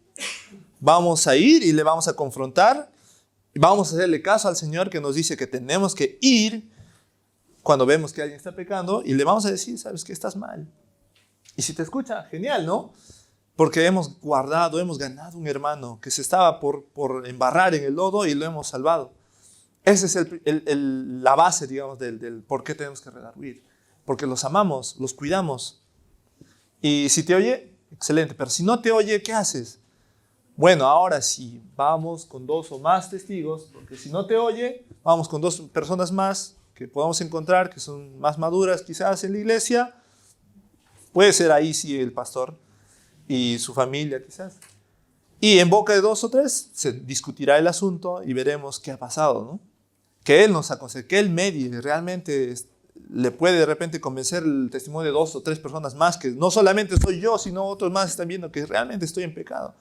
Vamos a ir y le vamos a confrontar. Vamos a hacerle caso al Señor que nos dice que tenemos que ir cuando vemos que alguien está pecando y le vamos a decir, ¿sabes qué? Estás mal. Y si te escucha, genial, ¿no? Porque hemos guardado, hemos ganado un hermano que se estaba por embarrar en el lodo y lo hemos salvado. Esa es la base, digamos, del por qué tenemos que redarguir. Porque los amamos, los cuidamos. Y si te oye, excelente. Pero si no te oye, ¿qué haces? Bueno, ahora sí, vamos con 2 o más testigos, porque si no te oye, vamos con 2 personas más que podamos encontrar, que son más maduras quizás en la iglesia. Puede ser ahí sí el pastor. y su familia quizás. Y en boca de 2 o 3 se discutirá el asunto y veremos qué ha pasado, ¿no? Que Él nos aconseje, que Él medie, realmente le puede de repente convencer el testimonio de 2 o 3 personas más, que no solamente soy yo, sino otros más están viendo que realmente estoy en pecado.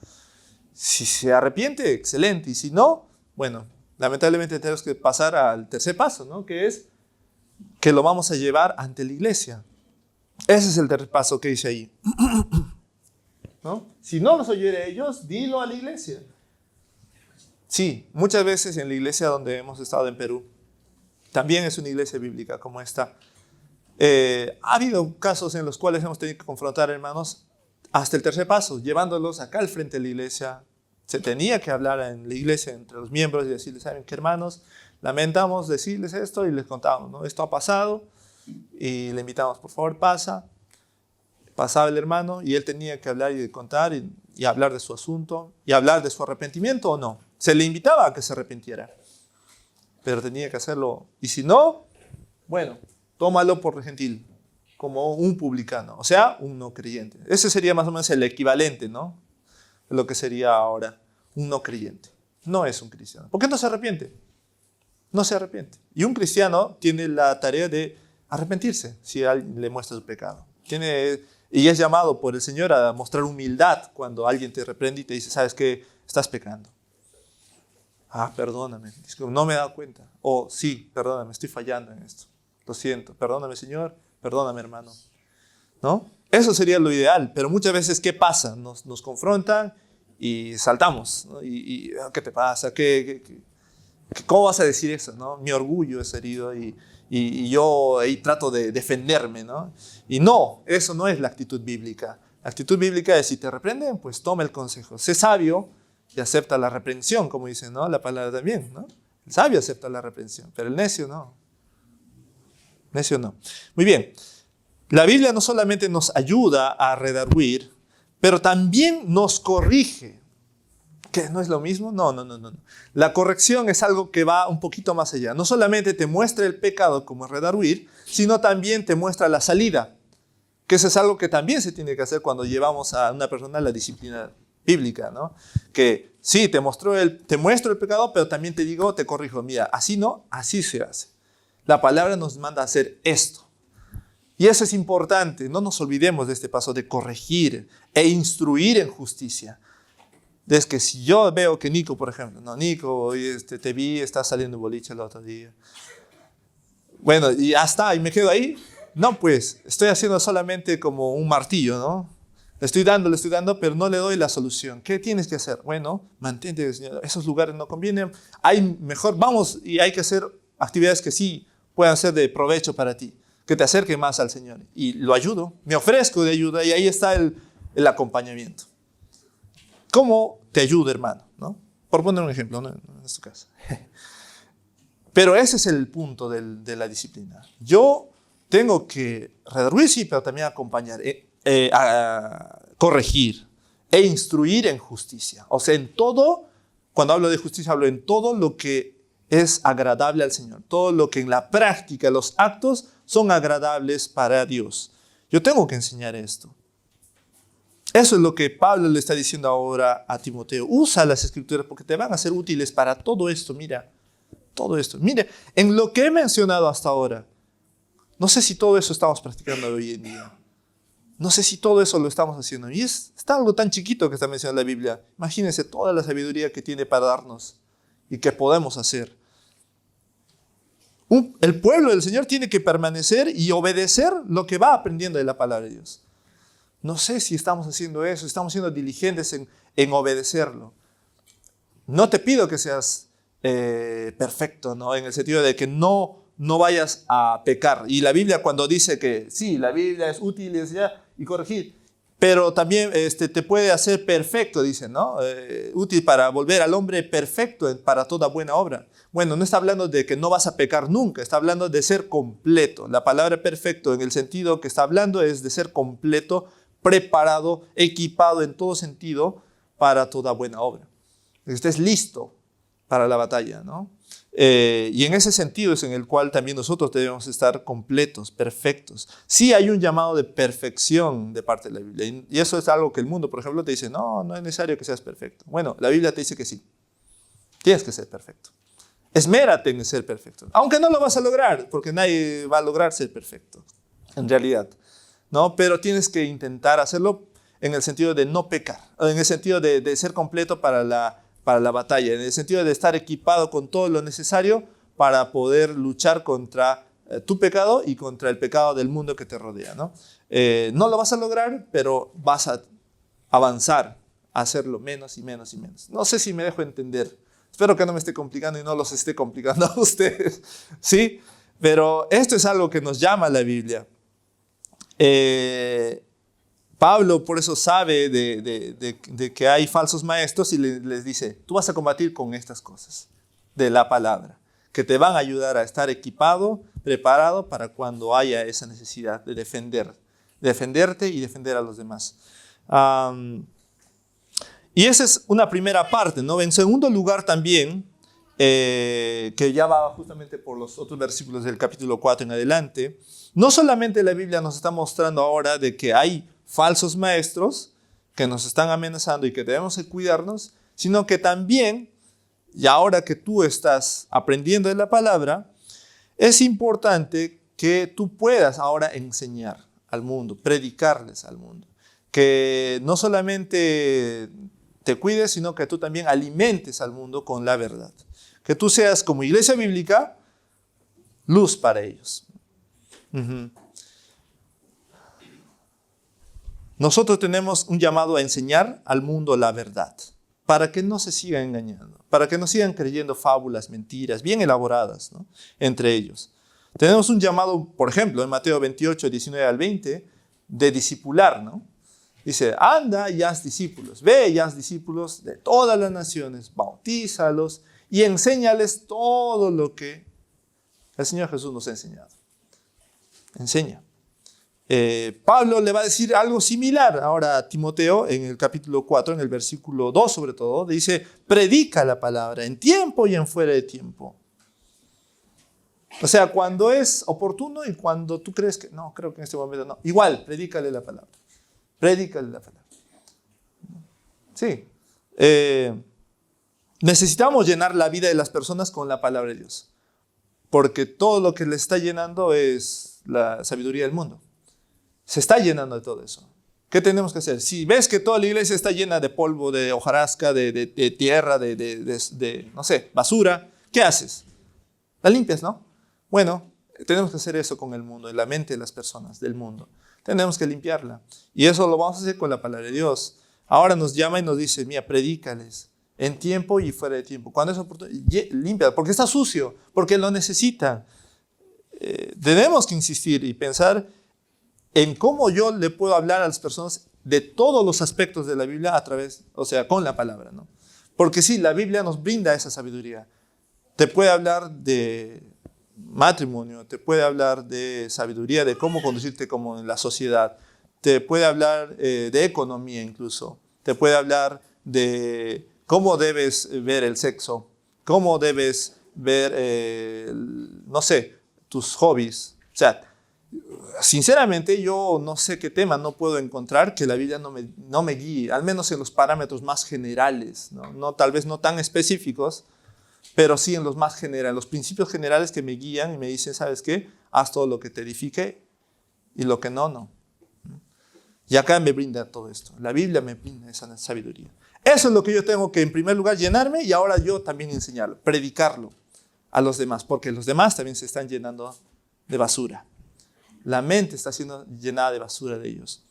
Si se arrepiente, excelente, y si no, bueno, lamentablemente tenemos que pasar al tercer paso, ¿no? Que es que lo vamos a llevar ante la iglesia. Ese es el tercer paso que dice ahí. ¿No? Si no los oyere ellos, dilo a la iglesia. Sí, muchas veces en la iglesia donde hemos estado en Perú, también es una iglesia bíblica como esta. Ha habido casos en los cuales hemos tenido que confrontar hermanos hasta el tercer paso, llevándolos acá al frente de la iglesia. Se tenía que hablar en la iglesia entre los miembros y decirles, ¿saben qué, hermanos? Lamentamos decirles esto y les contamos, ¿no? Esto ha pasado y le invitamos, por favor, pasa. Pasaba el hermano y él tenía que hablar y contar y hablar de su asunto y hablar de su arrepentimiento o no. Se le invitaba a que se arrepintiera, pero tenía que hacerlo. Y si no, bueno, tómalo por gentil, como un publicano, o sea, un no creyente. Ese sería más o menos el equivalente, ¿no? De lo que sería ahora un no creyente. No es un cristiano. ¿Por qué no se arrepiente? No se arrepiente. Y un cristiano tiene la tarea de arrepentirse si alguien le muestra su pecado. Y es llamado por el Señor a mostrar humildad cuando alguien te reprende y te dice, ¿sabes qué? Estás pecando. Ah, perdóname, no me he dado cuenta. O sí, perdóname, estoy fallando en esto. Lo siento, perdóname, Señor, perdóname, hermano. ¿No? Eso sería lo ideal, pero muchas veces, ¿qué pasa? Nos confrontan y saltamos, ¿no? ¿Qué te pasa? ¿Cómo vas a decir eso? ¿No? Mi orgullo es herido y yo ahí trato de defenderme, ¿no? Y no, eso no es la actitud bíblica. La actitud bíblica es, si te reprenden, pues toma el consejo. Sé sabio y acepta la reprensión, como dice, ¿no? La palabra también, ¿no? El sabio acepta la reprensión, pero el necio no. Necio no. Muy bien. La Biblia no solamente nos ayuda a redarguir, pero también nos corrige. ¿Qué? ¿No es lo mismo? No. La corrección es algo que va un poquito más allá. No solamente te muestra el pecado como redarguir, sino también te muestra la salida. Que eso es algo que también se tiene que hacer cuando llevamos a una persona a la disciplina bíblica, ¿no? Que sí, te muestro el pecado, pero también te digo, te corrijo. Mira, así no, así se hace. La palabra nos manda a hacer esto. Y eso es importante. No nos olvidemos de este paso de corregir e instruir en justicia. Es que si yo veo que Nico, por ejemplo, no, Nico, hoy te vi, estás saliendo en boliche el otro día. Bueno, y ya está, y me quedo ahí. No, pues, estoy haciendo solamente como un martillo, ¿no? Le estoy dando, pero no le doy la solución. ¿Qué tienes que hacer? Bueno, mantente, Señor. Esos lugares no convienen. Vamos, y hay que hacer actividades que sí puedan ser de provecho para ti, que te acerquen más al Señor. Y lo ayudo, me ofrezco de ayuda, y ahí está el acompañamiento. ¿Cómo te ayudo, hermano? ¿No? Por poner un ejemplo, no en tu caso. Pero ese es el punto de la disciplina. Yo tengo que redarguir, sí, pero también acompañar, a corregir e instruir en justicia. O sea, en todo, cuando hablo de justicia, hablo en todo lo que es agradable al Señor. Todo lo que en la práctica, los actos, son agradables para Dios. Yo tengo que enseñar esto. Eso es lo que Pablo le está diciendo ahora a Timoteo. Usa las escrituras porque te van a ser útiles para todo esto. Mira, todo esto. Mire, en lo que he mencionado hasta ahora, no sé si todo eso estamos practicando hoy en día. No sé si todo eso lo estamos haciendo. Y está algo tan chiquito que está mencionando la Biblia. Imagínense toda la sabiduría que tiene para darnos y que podemos hacer. El pueblo del Señor tiene que permanecer y obedecer lo que va aprendiendo de la palabra de Dios. No sé si estamos haciendo eso, estamos siendo diligentes en obedecerlo. No te pido que seas perfecto, ¿no? En el sentido de que no vayas a pecar. Y la Biblia cuando dice que sí, la Biblia es útil y corregir, pero también te puede hacer perfecto, dice, ¿no? Útil para volver al hombre perfecto para toda buena obra. Bueno, no está hablando de que no vas a pecar nunca, está hablando de ser completo. La palabra perfecto en el sentido que está hablando es de ser completo, preparado, equipado en todo sentido para toda buena obra. Que estés listo para la batalla, ¿no? Y en ese sentido es en el cual también nosotros debemos estar completos, perfectos. Sí hay un llamado de perfección de parte de la Biblia. Y eso es algo que el mundo, por ejemplo, te dice, no, no es necesario que seas perfecto. Bueno, la Biblia te dice que sí. Tienes que ser perfecto. Esmérate en ser perfecto. Aunque no lo vas a lograr, porque nadie va a lograr ser perfecto, en realidad, ¿no? Pero tienes que intentar hacerlo en el sentido de no pecar, en el sentido de ser completo para la batalla, en el sentido de estar equipado con todo lo necesario para poder luchar contra tu pecado y contra el pecado del mundo que te rodea, ¿no? No lo vas a lograr, pero vas a avanzar a hacerlo menos y menos y menos. No sé si me dejo entender. Espero que no me esté complicando y no los esté complicando a ustedes, ¿sí? Pero esto es algo que nos llama la Biblia. Pablo por eso sabe de que hay falsos maestros y les dice, tú vas a combatir con estas cosas de la palabra, que te van a ayudar a estar equipado, preparado para cuando haya esa necesidad de defenderte y defender a los demás. Y esa es una primera parte, ¿no? En segundo lugar también, que ya va justamente por los otros versículos del capítulo 4 en adelante, no solamente la Biblia nos está mostrando ahora de que hay falsos maestros que nos están amenazando y que debemos de cuidarnos, sino que también, y ahora que tú estás aprendiendo de la palabra, es importante que tú puedas ahora enseñar al mundo, predicarles al mundo, que no solamente te cuides, sino que tú también alimentes al mundo con la verdad. Que tú seas como iglesia bíblica, luz para ellos. Nosotros tenemos un llamado a enseñar al mundo la verdad, para que no se sigan engañando, para que no sigan creyendo fábulas, mentiras, bien elaboradas, ¿no? Entre ellos. Tenemos un llamado, por ejemplo, en Mateo 28, 19 al 20, de discipular, ¿no? Dice, anda y haz discípulos, ve y haz discípulos de todas las naciones, bautízalos y enséñales todo lo que el Señor Jesús nos ha enseñado. Enseña. Pablo le va a decir algo similar ahora a Timoteo en el capítulo 4, en el versículo 2 sobre todo, dice, predica la palabra en tiempo y en fuera de tiempo. O sea, cuando es oportuno y cuando tú crees que, no, creo que en este momento no. Igual, predícale la palabra. Predícale la palabra. Sí. Necesitamos llenar la vida de las personas con la palabra de Dios. Porque todo lo que le está llenando es la sabiduría del mundo. Se está llenando de todo eso. ¿Qué tenemos que hacer? Si ves que toda la iglesia está llena de polvo, de hojarasca, de tierra, no sé, basura, ¿qué haces? La limpias, ¿no? Bueno, tenemos que hacer eso con el mundo, en la mente de las personas del mundo. Tenemos que limpiarla. Y eso lo vamos a hacer con la palabra de Dios. Ahora nos llama y nos dice, mira, predícales en tiempo y fuera de tiempo. Cuando es oportuno, limpia, porque está sucio, porque lo necesitan. Tenemos que insistir y pensar en cómo yo le puedo hablar a las personas de todos los aspectos de la Biblia a través, o sea, con la palabra, ¿no? Porque sí, la Biblia nos brinda esa sabiduría. Te puede hablar de matrimonio, te puede hablar de sabiduría, de cómo conducirte como en la sociedad, te puede hablar de economía incluso, te puede hablar de cómo debes ver el sexo, cómo debes ver, no sé, tus hobbies. O sea, sinceramente yo no sé qué tema no puedo encontrar que la Biblia no me guíe, al menos en los parámetros más generales, ¿no? Tal vez no tan específicos, pero sí en los más generales, los principios generales que me guían y me dicen, ¿sabes qué? Haz todo lo que te edifique y lo que no, no. Y acá me brinda todo esto. La Biblia me brinda esa sabiduría. Eso es lo que yo tengo que en primer lugar llenarme y ahora yo también enseñarlo, predicarlo a los demás, porque los demás también se están llenando de basura. La mente está siendo llenada de basura de ellos.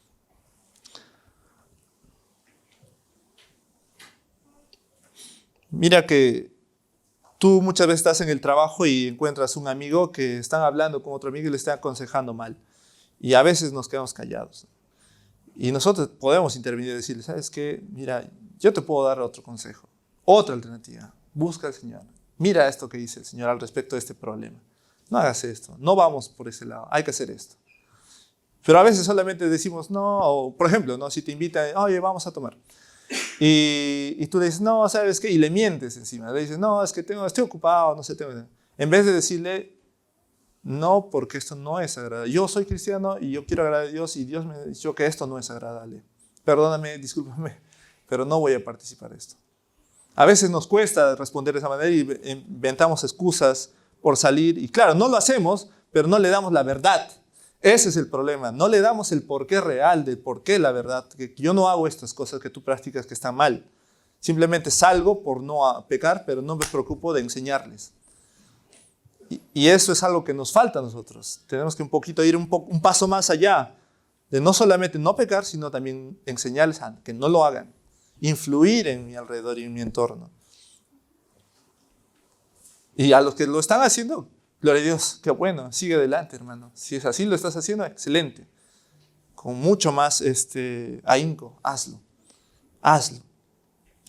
Mira que tú muchas veces estás en el trabajo y encuentras un amigo que están hablando con otro amigo y le están aconsejando mal. Y a veces nos quedamos callados. Y nosotros podemos intervenir y decirle, ¿sabes qué? Mira, yo te puedo dar otro consejo, otra alternativa. Busca al Señor. Mira esto que dice el Señor al respecto de este problema. No hagas esto, no vamos por ese lado, hay que hacer esto. Pero a veces solamente decimos no, o por ejemplo, ¿no? Si te invitan, oye, vamos a tomar. Y tú le dices, no, ¿sabes qué? Y le mientes encima. Le dices, no, es que estoy ocupado, no sé. En vez de decirle, no, porque esto no es agradable. Yo soy cristiano y yo quiero agradar a Dios y Dios me ha dicho que esto no es agradable. Perdóname, discúlpame, pero no voy a participar de esto. A veces nos cuesta responder de esa manera y inventamos excusas por salir. Y claro, no lo hacemos, pero no le damos la verdad. Ese es el problema. No le damos el porqué real de por qué la verdad. Que yo no hago estas cosas que tú practicas que están mal. Simplemente salgo por no pecar, pero no me preocupo de enseñarles. Y eso es algo que nos falta a nosotros. Tenemos que un poquito ir un paso más allá. De no solamente no pecar, sino también enseñarles a que no lo hagan. Influir en mi alrededor y en mi entorno. Y a los que lo están haciendo, gloria a Dios, qué bueno, sigue adelante, hermano. Si es así lo estás haciendo, excelente. Con mucho más ahínco, hazlo.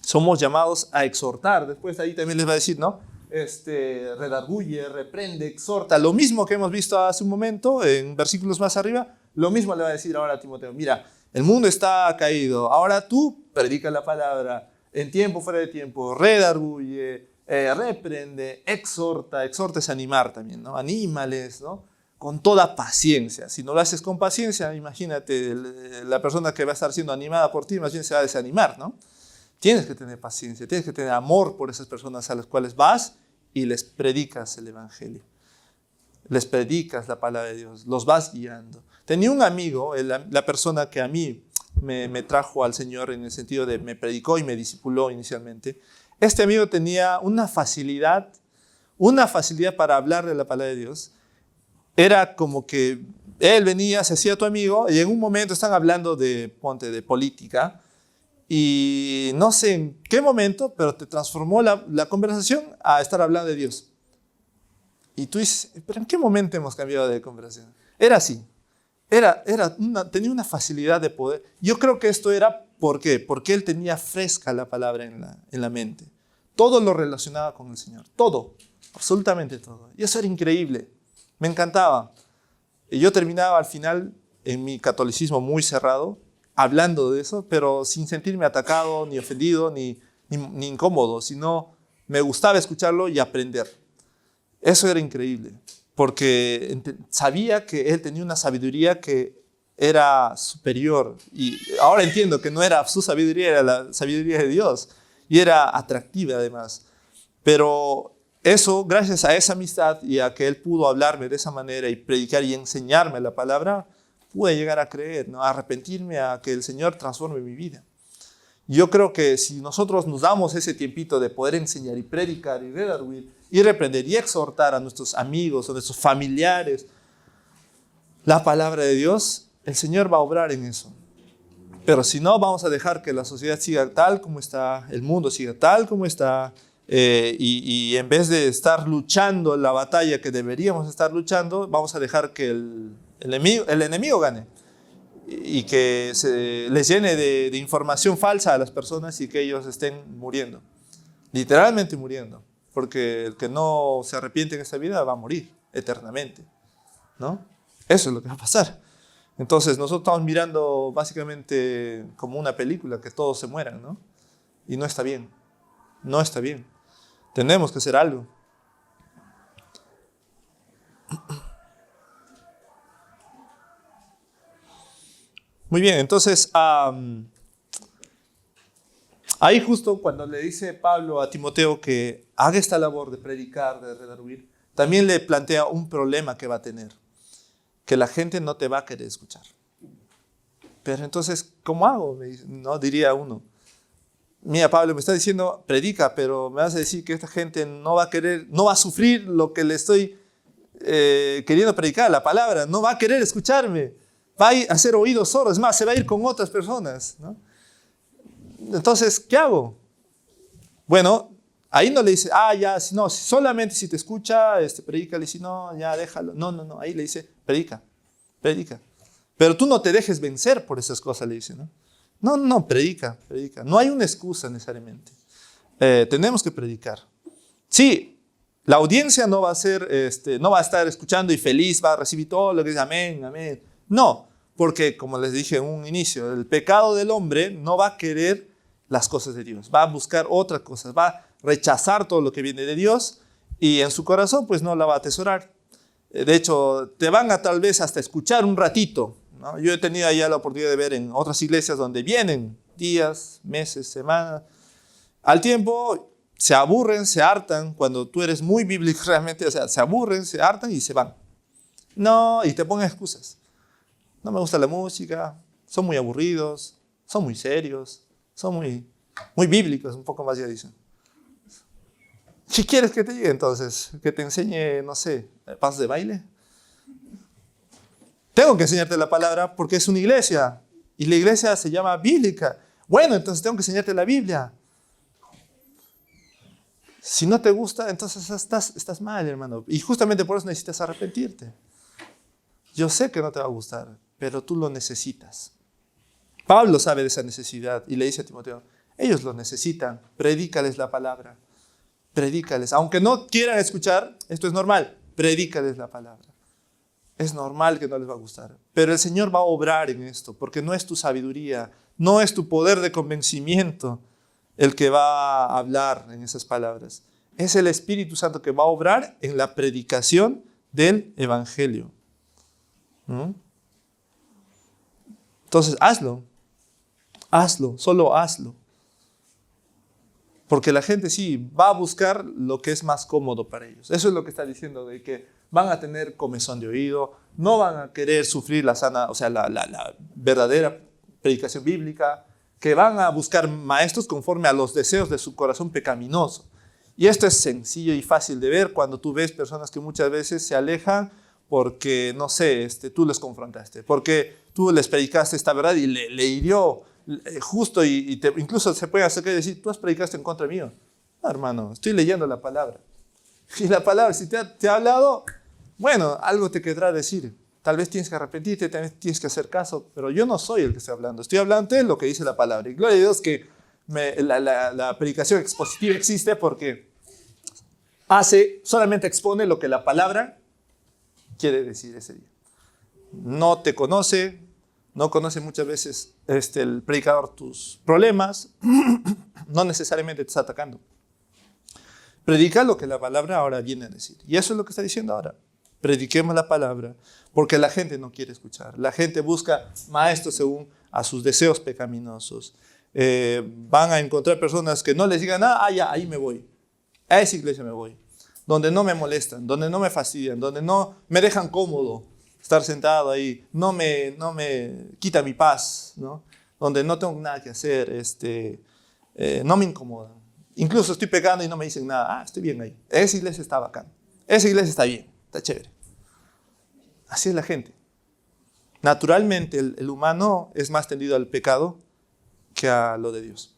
Somos llamados a exhortar. Después ahí también les va a decir, ¿no? Redarguye, reprende, exhorta. Lo mismo que hemos visto hace un momento, en versículos más arriba, lo mismo le va a decir ahora a Timoteo. Mira, el mundo está caído. Ahora tú predica la palabra en tiempo, fuera de tiempo. Redarguye, reprende, exhorta. Exhorta es animar también, ¿no? Anímales, ¿no? Con toda paciencia. Si no lo haces con paciencia, imagínate, la persona que va a estar siendo animada por ti, más bien se va a desanimar, ¿no? Tienes que tener paciencia, tienes que tener amor por esas personas a las cuales vas y les predicas el evangelio. Les predicas la palabra de Dios, los vas guiando. Tenía un amigo, la persona que a mí me trajo al Señor en el sentido de me predicó y me discipuló inicialmente. Este amigo tenía una facilidad para hablar de la palabra de Dios. Era como que él venía, se hacía tu amigo y en un momento están hablando de política y no sé en qué momento, pero te transformó la conversación a estar hablando de Dios. Y tú dices, ¿pero en qué momento hemos cambiado de conversación? Era así. Tenía una facilidad de poder. Yo creo que esto era, ¿por qué? Porque él tenía fresca la palabra en la mente. Todo lo relacionaba con el Señor. Todo. Absolutamente todo. Y eso era increíble. Me encantaba. Y yo terminaba al final en mi catolicismo muy cerrado, hablando de eso, pero sin sentirme atacado, ni ofendido, ni incómodo, sino me gustaba escucharlo y aprender. Eso era increíble, porque sabía que él tenía una sabiduría que era superior. Y ahora entiendo que no era su sabiduría, era la sabiduría de Dios. Y era atractiva además. Pero eso, gracias a esa amistad y a que él pudo hablarme de esa manera y predicar y enseñarme la palabra, pude llegar a creer, ¿no? A arrepentirme, a que el Señor transforme mi vida. Yo creo que si nosotros nos damos ese tiempito de poder enseñar y predicar y redarguir y reprender y exhortar a nuestros amigos o nuestros familiares la palabra de Dios, el Señor va a obrar en eso. Pero si no, vamos a dejar que la sociedad siga tal como está, el mundo siga tal como está, y en vez de estar luchando la batalla que deberíamos estar luchando, vamos a dejar que el enemigo gane y que se les llene de información falsa a las personas y que ellos estén muriendo, literalmente muriendo, porque el que no se arrepiente en esta vida va a morir eternamente, ¿no? Eso es lo que va a pasar. Entonces nosotros estamos mirando básicamente como una película, que todos se mueran, ¿no? Y no está bien, no está bien. Tenemos que hacer algo. Muy bien, entonces ahí justo cuando le dice Pablo a Timoteo que haga esta labor de predicar, de redarguir, también le plantea un problema que va a tener, que la gente no te va a querer escuchar. Pero entonces, ¿cómo hago? No, diría uno. Mira, Pablo, me está diciendo, predica, pero me vas a decir que esta gente no va a querer, no va a sufrir lo que le estoy queriendo predicar, la palabra, no va a querer escucharme. Va a hacer oídos sordos, es más, se va a ir con otras personas, ¿no? Entonces, ¿qué hago? Bueno, ahí no le dice, ya, no, solamente si te escucha, predícale, si no, ya déjalo. No, ahí le dice, predica. Pero tú no te dejes vencer por esas cosas, le dice, ¿no? No, predica. No hay una excusa necesariamente. Tenemos que predicar. Sí, la audiencia no va a estar escuchando y feliz, va a recibir todo lo que dice, amén. No, porque como les dije en un inicio, el pecado del hombre no va a querer las cosas de Dios, va a buscar otras cosas, va a rechazar todo lo que viene de Dios y en su corazón pues no la va a atesorar. De hecho, te van a tal vez hasta escuchar un ratito, ¿no? Yo he tenido ya la oportunidad de ver en otras iglesias donde vienen días, meses, semanas. Al tiempo se aburren, se hartan. Cuando tú eres muy bíblico realmente, o sea, se aburren, se hartan y se van. No, y te ponen excusas. No me gusta la música, son muy aburridos, son muy serios, son muy bíblicos, un poco más ya dicen. ¿Qué quieres que te diga entonces? ¿Que te enseñe, no sé, pasos de baile? Tengo que enseñarte la palabra porque es una iglesia. Y la iglesia se llama bíblica. Bueno, entonces tengo que enseñarte la Biblia. Si no te gusta, entonces estás mal, hermano. Y justamente por eso necesitas arrepentirte. Yo sé que no te va a gustar, pero tú lo necesitas. Pablo sabe de esa necesidad y le dice a Timoteo, ellos lo necesitan, predícales la palabra. Predícales. Aunque no quieran escuchar, esto es normal, predícales la palabra. Es normal que no les va a gustar. Pero el Señor va a obrar en esto, porque no es tu sabiduría, no es tu poder de convencimiento el que va a hablar en esas palabras. Es el Espíritu Santo que va a obrar en la predicación del Evangelio. ¿Mm? Entonces, hazlo, solo hazlo. Porque la gente sí va a buscar lo que es más cómodo para ellos. Eso es lo que está diciendo, de que van a tener comezón de oído, no van a querer sufrir la sana, o sea, la verdadera predicación bíblica, que van a buscar maestros conforme a los deseos de su corazón pecaminoso. Y esto es sencillo y fácil de ver cuando tú ves personas que muchas veces se alejan porque, no sé, tú les confrontaste, porque tú les predicaste esta verdad y le hirió justo y incluso se puede acercar y decir, tú has predicado en contra mío. No, hermano, estoy leyendo la palabra. Y la palabra, si te ha hablado, bueno, algo te quedará decir. Tal vez tienes que arrepentirte, tal vez tienes que hacer caso, pero yo no soy el que estoy hablando. Estoy hablando de lo que dice la palabra. Y gloria a Dios que la predicación expositiva existe porque solamente expone lo que la palabra quiere decir ese día. No te conoce, no conoce muchas veces el predicador tus problemas, no necesariamente te está atacando. Predica lo que la palabra ahora viene a decir. Y eso es lo que está diciendo ahora. Prediquemos la palabra, porque la gente no quiere escuchar. La gente busca maestros según a sus deseos pecaminosos. Van a encontrar personas que no les digan, ya, ahí me voy. A esa iglesia me voy. Donde no me molestan, donde no me fastidian, donde no me dejan cómodo estar sentado ahí, no me quita mi paz, ¿no? Donde no tengo nada que hacer, no me incomodan. Incluso estoy pecando y no me dicen nada. Estoy bien ahí. Esa iglesia está bacán. Esa iglesia está bien, está chévere. Así es la gente. Naturalmente el humano es más tendido al pecado que a lo de Dios.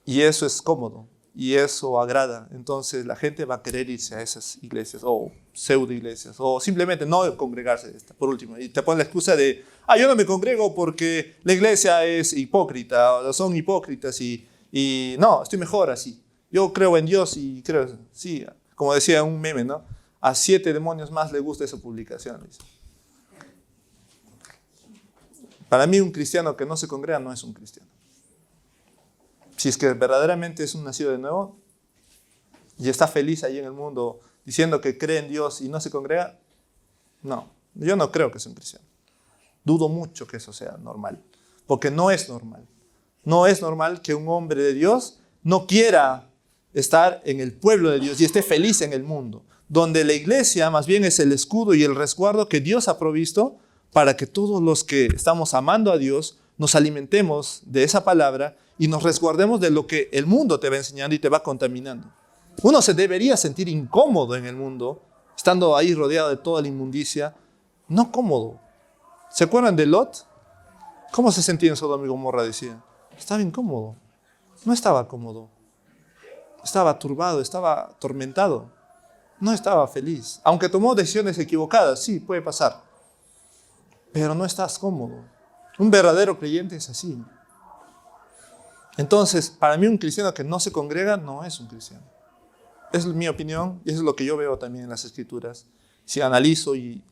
Y eso es cómodo. Y eso agrada. Entonces la gente va a querer irse a esas iglesias o pseudo iglesias o simplemente no congregarse. Por último, y te ponen la excusa de, yo no me congrego porque la iglesia es hipócrita o son hipócritas y no, estoy mejor así. Yo creo en Dios y creo, sí, como decía un meme, ¿no? A 7 demonios más le gusta esa publicación. Para mí un cristiano que no se congrega no es un cristiano. Si es que verdaderamente es un nacido de nuevo y está feliz ahí en el mundo diciendo que cree en Dios y no se congrega, no, yo no creo que sea un cristiano. Dudo mucho que eso sea normal, porque no es normal. No es normal que un hombre de Dios no quiera estar en el pueblo de Dios y esté feliz en el mundo, donde la iglesia más bien es el escudo y el resguardo que Dios ha provisto para que todos los que estamos amando a Dios nos alimentemos de esa palabra y nos resguardemos de lo que el mundo te va enseñando y te va contaminando. Uno se debería sentir incómodo en el mundo, estando ahí rodeado de toda la inmundicia, no cómodo. ¿Se acuerdan de Lot? ¿Cómo se sentía en Sodoma y Gomorra? Decía, estaba incómodo, no estaba cómodo, estaba turbado, estaba atormentado, no estaba feliz. Aunque tomó decisiones equivocadas, sí, puede pasar, pero no estás cómodo. Un verdadero creyente es así. Entonces, para mí un cristiano que no se congrega no es un cristiano. Es mi opinión y eso es lo que yo veo también en las Escrituras. Si analizo y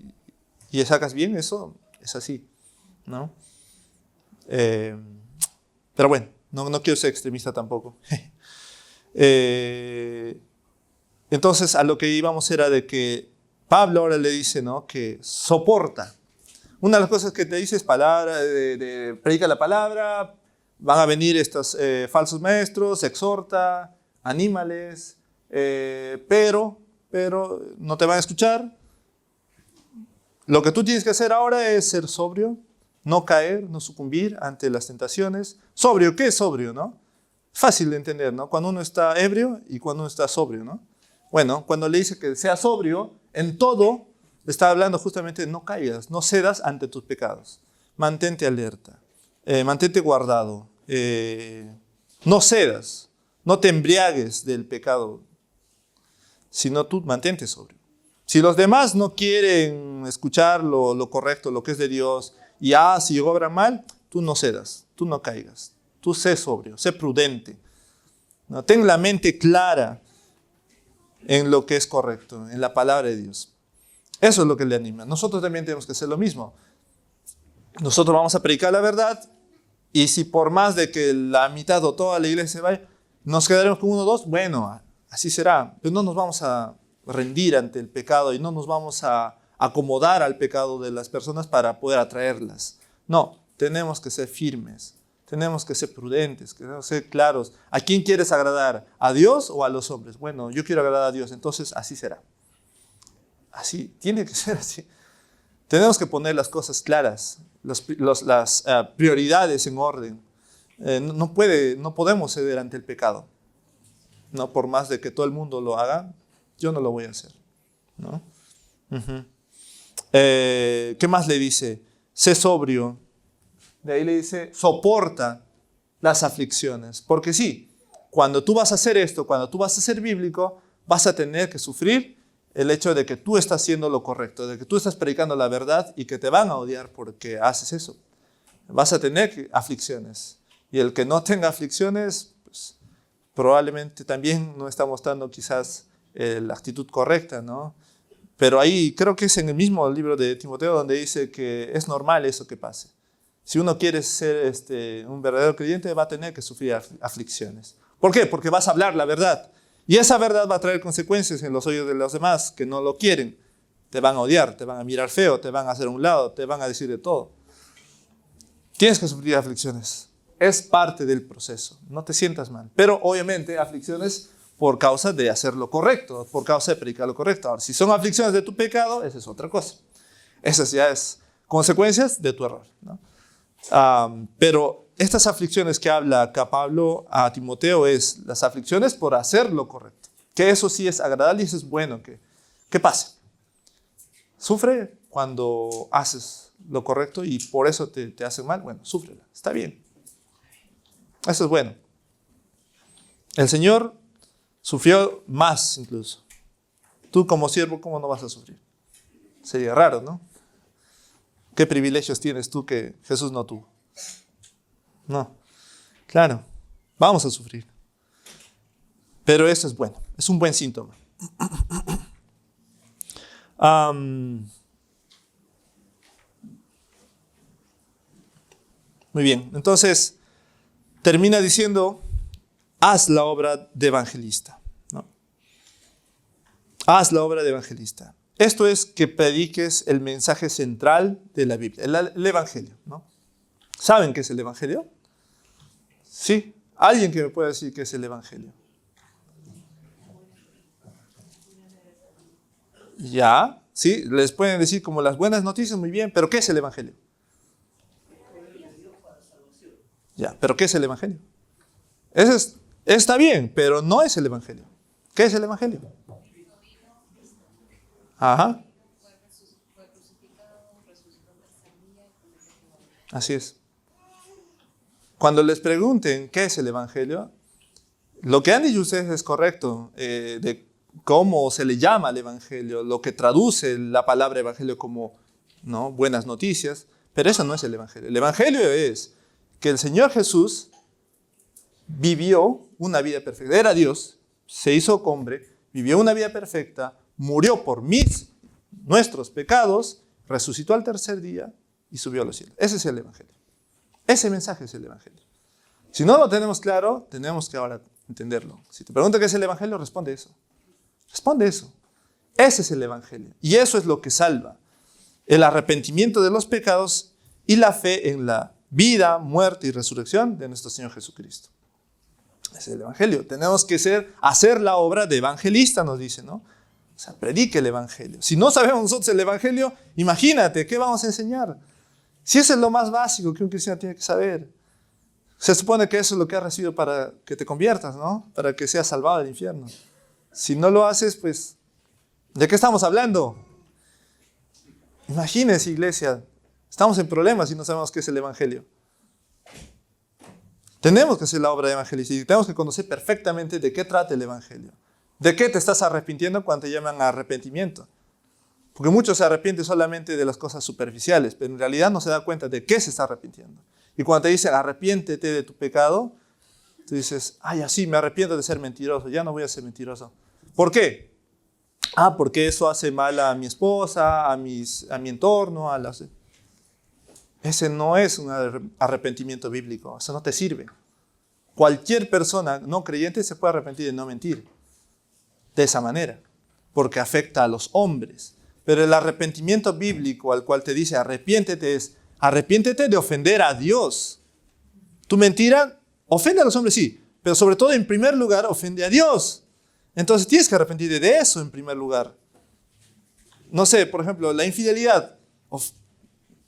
sacas bien, eso es así, ¿no? Pero bueno, No quiero ser extremista tampoco. Entonces, a lo que íbamos era de que Pablo ahora le dice, ¿no?, que soporta. Una de las cosas que te dice es palabra, predica la palabra, van a venir estos falsos maestros, exhorta, anímales, pero no te van a escuchar. Lo que tú tienes que hacer ahora es ser sobrio, no caer, no sucumbir ante las tentaciones. Sobrio, ¿qué es sobrio, no? Fácil de entender, ¿no? Cuando uno está ebrio y cuando uno está sobrio, ¿no? Bueno, cuando le dice que sea sobrio, en todo, le está hablando justamente de no caigas, no cedas ante tus pecados. Mantente alerta, mantente guardado, no cedas, no te embriagues del pecado, sino tú mantente sobrio. Si los demás no quieren escuchar lo correcto, lo que es de Dios, y si obran mal, tú no cedas, tú no caigas. Tú sé sobrio, sé prudente. ¿No? Ten la mente clara en lo que es correcto, en la palabra de Dios. Eso es lo que le anima. Nosotros también tenemos que hacer lo mismo. Nosotros vamos a predicar la verdad, y si por más de que la mitad o toda la iglesia se vaya, nos quedaremos con 1 o 2, bueno, así será. Pero no nos vamos a rendir ante el pecado y no nos vamos a acomodar al pecado de las personas para poder atraerlas. No, tenemos que ser firmes. Tenemos que ser prudentes, tenemos que ser claros. ¿A quién quieres agradar? ¿A Dios o a los hombres? Bueno, yo quiero agradar a Dios, entonces así será. Así, tiene que ser así. Tenemos que poner las cosas claras, las prioridades en orden. No podemos ceder ante el pecado. No, por más de que todo el mundo lo haga, yo no lo voy a hacer, ¿no? ¿Qué más le dice? Sé sobrio. De ahí le dice, soporta las aflicciones. Porque sí, cuando tú vas a hacer esto, cuando tú vas a ser bíblico, vas a tener que sufrir el hecho de que tú estás haciendo lo correcto, de que tú estás predicando la verdad y que te van a odiar porque haces eso. Vas a tener aflicciones. Y el que no tenga aflicciones, pues, probablemente también no está mostrando quizás la actitud correcta, ¿no? Pero ahí creo que es en el mismo libro de Timoteo donde dice que es normal eso que pase. Si uno quiere ser un verdadero creyente, va a tener que sufrir aflicciones. ¿Por qué? Porque vas a hablar la verdad. Y esa verdad va a traer consecuencias en los oídos de los demás que no lo quieren. Te van a odiar, te van a mirar feo, te van a hacer a un lado, te van a decir de todo. Tienes que sufrir aflicciones. Es parte del proceso. No te sientas mal. Pero obviamente aflicciones por causa de hacer lo correcto, por causa de predicar lo correcto. Ahora, si son aflicciones de tu pecado, esa es otra cosa. Esas ya es consecuencias de tu error, ¿no? Pero estas aflicciones que habla acá Pablo a Timoteo es las aflicciones por hacer lo correcto. Que eso sí es agradable y eso es bueno que pase. Sufre cuando haces lo correcto y por eso te hacen mal. Bueno, súfrela, está bien. Eso es bueno. El Señor sufrió más incluso. Tú como siervo, ¿cómo no vas a sufrir? Sería raro, ¿no? ¿Qué privilegios tienes tú que Jesús no tuvo? No, claro, vamos a sufrir. Pero eso es bueno, es un buen síntoma. Muy bien, entonces termina diciendo, haz la obra de evangelista, ¿no? Haz la obra de evangelista. Esto es que prediques el mensaje central de la Biblia, el Evangelio, ¿no? ¿Saben qué es el Evangelio? Sí. ¿Alguien que me pueda decir qué es el Evangelio? Ya, sí, les pueden decir como las buenas noticias, muy bien, pero ¿qué es el Evangelio? Ya, pero ¿qué es el Evangelio? Está bien, pero no es el Evangelio. ¿Qué es el Evangelio? Ajá. Así es. Cuando les pregunten qué es el Evangelio, lo que han dicho ustedes es correcto, de cómo se le llama al Evangelio, lo que traduce la palabra Evangelio como, ¿no?, buenas noticias, pero eso no es el Evangelio. El Evangelio es que el Señor Jesús vivió una vida perfecta. Era Dios, se hizo hombre, vivió una vida perfecta, murió por nuestros pecados, resucitó al tercer día y subió a los cielos. Ese es el Evangelio. Ese mensaje es el Evangelio. Si no lo tenemos claro, tenemos que ahora entenderlo. Si te pregunto qué es el Evangelio, responde eso. Responde eso. Ese es el Evangelio. Y eso es lo que salva. El arrepentimiento de los pecados y la fe en la vida, muerte y resurrección de nuestro Señor Jesucristo. Ese es el Evangelio. Tenemos que hacer la obra de evangelista, nos dice, ¿no? O sea, predique el Evangelio. Si no sabemos nosotros el Evangelio, imagínate, ¿qué vamos a enseñar? Si eso es lo más básico que un cristiano tiene que saber. Se supone que eso es lo que has recibido para que te conviertas, ¿no? Para que seas salvado del infierno. Si no lo haces, pues, ¿de qué estamos hablando? Imagínense, iglesia, estamos en problemas si no sabemos qué es el Evangelio. Tenemos que hacer la obra de evangelista y tenemos que conocer perfectamente de qué trata el Evangelio. ¿De qué te estás arrepintiendo cuando te llaman a arrepentimiento? Porque muchos se arrepienten solamente de las cosas superficiales, pero en realidad no se da cuenta de qué se está arrepintiendo. Y cuando te dicen arrepiéntete de tu pecado, tú dices, ay, así me arrepiento de ser mentiroso, ya no voy a ser mentiroso. ¿Por qué? Porque eso hace mal a mi esposa, a mi entorno, Ese no es un arrepentimiento bíblico, eso no te sirve. Cualquier persona no creyente se puede arrepentir de no mentir de esa manera, porque afecta a los hombres. Pero el arrepentimiento bíblico al cual te dice arrepiéntete es arrepiéntete de ofender a Dios. Tu mentira ofende a los hombres, sí, pero sobre todo en primer lugar ofende a Dios. Entonces tienes que arrepentirte de eso en primer lugar. No sé, por ejemplo, la infidelidad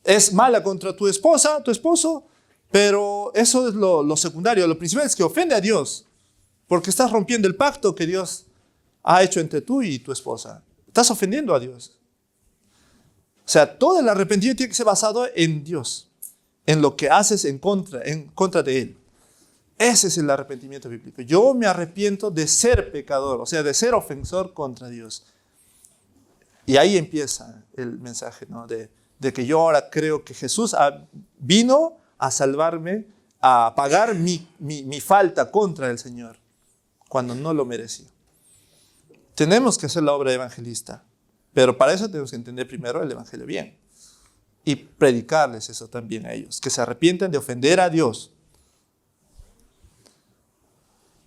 es mala contra tu esposa, tu esposo, pero eso es lo secundario. Lo principal es que ofende a Dios, porque estás rompiendo el pacto que Dios ha hecho entre tú y tu esposa. Estás ofendiendo a Dios. O sea, todo el arrepentimiento tiene que ser basado en Dios, en lo que haces en contra de Él. Ese es el arrepentimiento bíblico. Yo me arrepiento de ser pecador, o sea, de ser ofensor contra Dios. Y ahí empieza el mensaje, ¿no? De que yo ahora creo que Jesús vino a salvarme, a pagar mi falta contra el Señor, cuando no lo merecía. Tenemos que hacer la obra de evangelista, pero para eso tenemos que entender primero el Evangelio bien y predicarles eso también a ellos, que se arrepientan de ofender a Dios,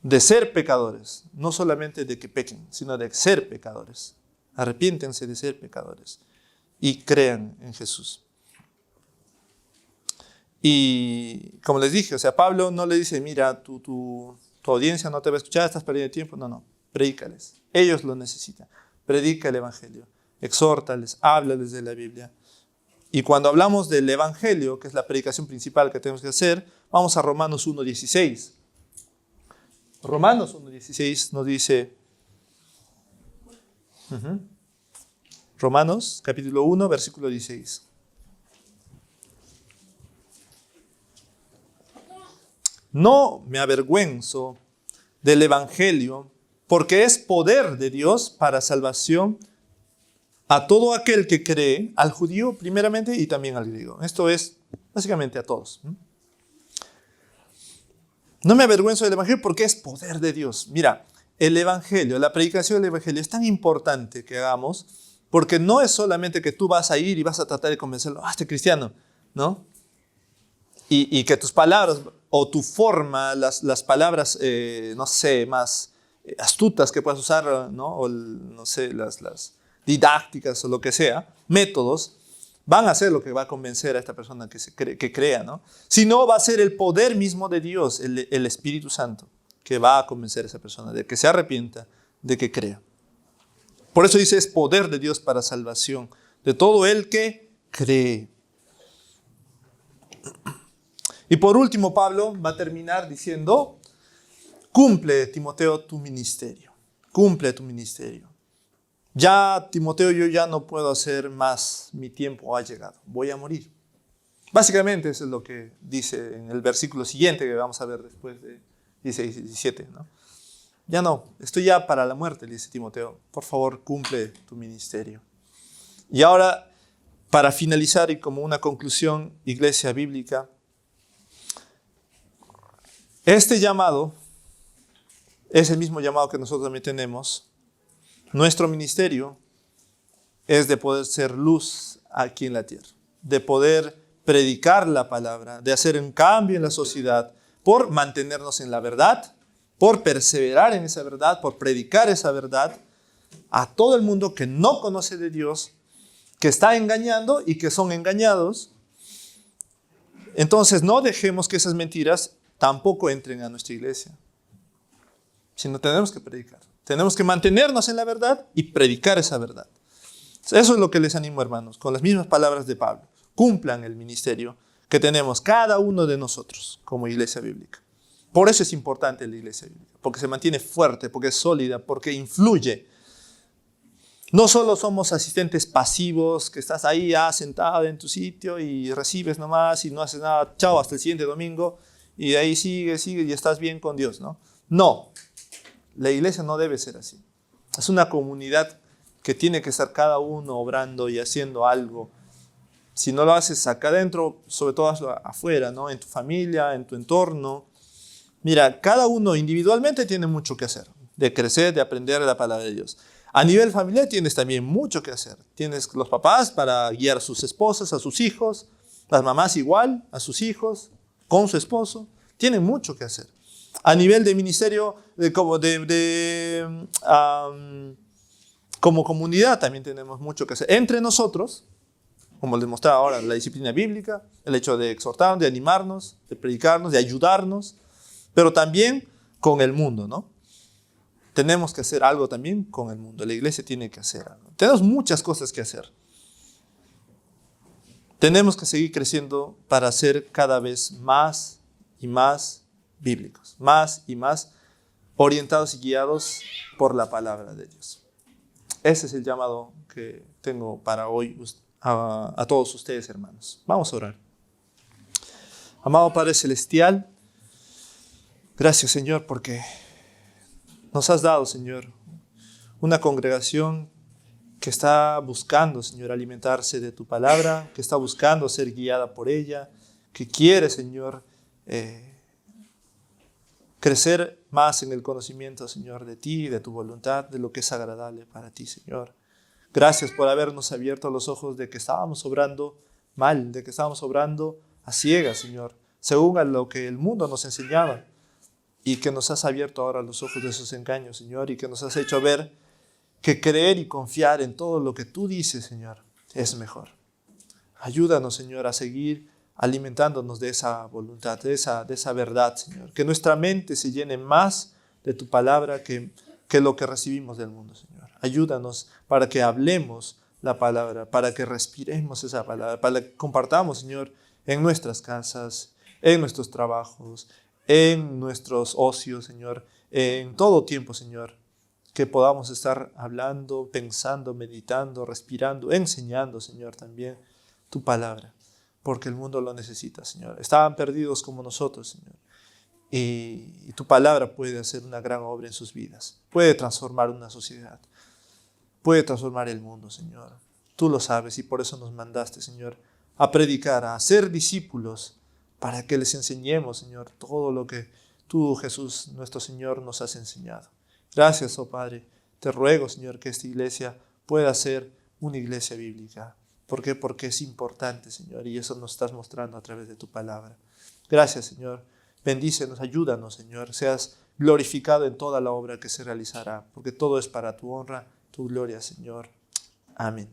de ser pecadores, no solamente de que pequen, sino de ser pecadores. Arrepiéntense de ser pecadores y crean en Jesús. Y como les dije, o sea, Pablo no le dice, mira, tu audiencia no te va a escuchar, estás perdiendo tiempo. No, predícales. Ellos lo necesitan. Predica el Evangelio, exhórtales, háblales de la Biblia. Y cuando hablamos del Evangelio, que es la predicación principal que tenemos que hacer, vamos a Romanos 1:16. Romanos 1:16 nos dice, Romanos capítulo 1, versículo 16. No me avergüenzo del Evangelio, porque es poder de Dios para salvación a todo aquel que cree, al judío primeramente y también al griego. Esto es básicamente a todos. No me avergüenzo del Evangelio porque es poder de Dios. Mira, el Evangelio, la predicación del Evangelio es tan importante que hagamos, porque no es solamente que tú vas a ir y vas a tratar de convencerlo, este cristiano, ¿no? Y que tus palabras o tu forma, las palabras, no sé, más astutas que puedas usar, ¿no? O no sé, las didácticas o lo que sea, métodos, van a ser lo que va a convencer a esta persona que crea, ¿no? Si no, va a ser el poder mismo de Dios, el Espíritu Santo, que va a convencer a esa persona de que se arrepienta, de que crea. Por eso dice, es poder de Dios para salvación de todo el que cree. Y por último, Pablo va a terminar diciendo, cumple, Timoteo, tu ministerio. Cumple tu ministerio. Ya, Timoteo, yo ya no puedo hacer más, mi tiempo ha llegado, voy a morir. Básicamente eso es lo que dice en el versículo siguiente que vamos a ver después de 16 y 17, ¿no? Ya no, estoy ya para la muerte, le dice Timoteo, por favor, cumple tu ministerio. Y ahora, para finalizar y como una conclusión, iglesia bíblica, este llamado es el mismo llamado que nosotros también tenemos. Nuestro ministerio es de poder ser luz aquí en la tierra, de poder predicar la palabra, de hacer un cambio en la sociedad, por mantenernos en la verdad, por perseverar en esa verdad, por predicar esa verdad a todo el mundo que no conoce de Dios, que está engañando y que son engañados. Entonces no dejemos que esas mentiras tampoco entren a nuestra iglesia, sino tenemos que predicar. Tenemos que mantenernos en la verdad y predicar esa verdad. Eso es lo que les animo, hermanos, con las mismas palabras de Pablo. Cumplan el ministerio que tenemos cada uno de nosotros como iglesia bíblica. Por eso es importante la iglesia bíblica, porque se mantiene fuerte, porque es sólida, porque influye. No solo somos asistentes pasivos, que estás ahí sentado en tu sitio y recibes nomás y no haces nada, chao, hasta el siguiente domingo, y de ahí sigue y estás bien con Dios, ¿no? No, la iglesia no debe ser así. Es una comunidad que tiene que estar cada uno obrando y haciendo algo. Si no lo haces acá adentro, sobre todo hazlo afuera, ¿no? En tu familia, en tu entorno. Mira, cada uno individualmente tiene mucho que hacer, de crecer, de aprender la palabra de Dios. A nivel familiar tienes también mucho que hacer. Tienes los papás para guiar a sus esposas, a sus hijos, las mamás igual, a sus con su esposo. Tienen mucho que hacer. A nivel de ministerio, como comunidad también tenemos mucho que hacer. Entre nosotros, como les mostraba ahora, la disciplina bíblica, el hecho de exhortarnos, de animarnos, de predicarnos, de ayudarnos, pero también con el mundo, ¿no? Tenemos que hacer algo también con el mundo. La iglesia tiene que hacer algo. Tenemos muchas cosas que hacer. Tenemos que seguir creciendo para ser cada vez más y más bíblicos, más y más orientados y guiados por la palabra de Dios. Ese es el llamado que tengo para hoy a todos ustedes, hermanos. Vamos a orar. Amado Padre Celestial, gracias, Señor, porque nos has dado, Señor, una congregación que está buscando, Señor, alimentarse de tu palabra, que está buscando ser guiada por ella, que quiere, Señor, crecer más en el conocimiento, Señor, de ti, de tu voluntad, de lo que es agradable para ti, Señor. Gracias por habernos abierto los ojos de que estábamos obrando mal, de que estábamos obrando a ciegas, Señor, según a lo que el mundo nos enseñaba. Y que nos has abierto ahora los ojos de esos engaños, Señor, y que nos has hecho ver que creer y confiar en todo lo que tú dices, Señor, es mejor. Ayúdanos, Señor, a seguir alimentándonos de esa voluntad, de esa verdad, Señor. Que nuestra mente se llene más de tu palabra que lo que recibimos del mundo, Señor. Ayúdanos para que hablemos la palabra, para que respiremos esa palabra, para que compartamos, Señor, en nuestras casas, en nuestros trabajos, en nuestros ocios, Señor, en todo tiempo, Señor, que podamos estar hablando, pensando, meditando, respirando, enseñando, Señor, también tu palabra, porque el mundo lo necesita, Señor. Estaban perdidos como nosotros, Señor, y tu palabra puede hacer una gran obra en sus vidas, puede transformar una sociedad, puede transformar el mundo, Señor. Tú lo sabes y por eso nos mandaste, Señor, a predicar, a ser discípulos, para que les enseñemos, Señor, todo lo que tú, Jesús, nuestro Señor, nos has enseñado. Gracias, oh Padre. Te ruego, Señor, que esta iglesia pueda ser una iglesia bíblica. ¿Por qué? Porque es importante, Señor, y eso nos estás mostrando a través de tu palabra. Gracias, Señor. Bendícenos, ayúdanos, Señor. Seas glorificado en toda la obra que se realizará, porque todo es para tu honra, tu gloria, Señor. Amén.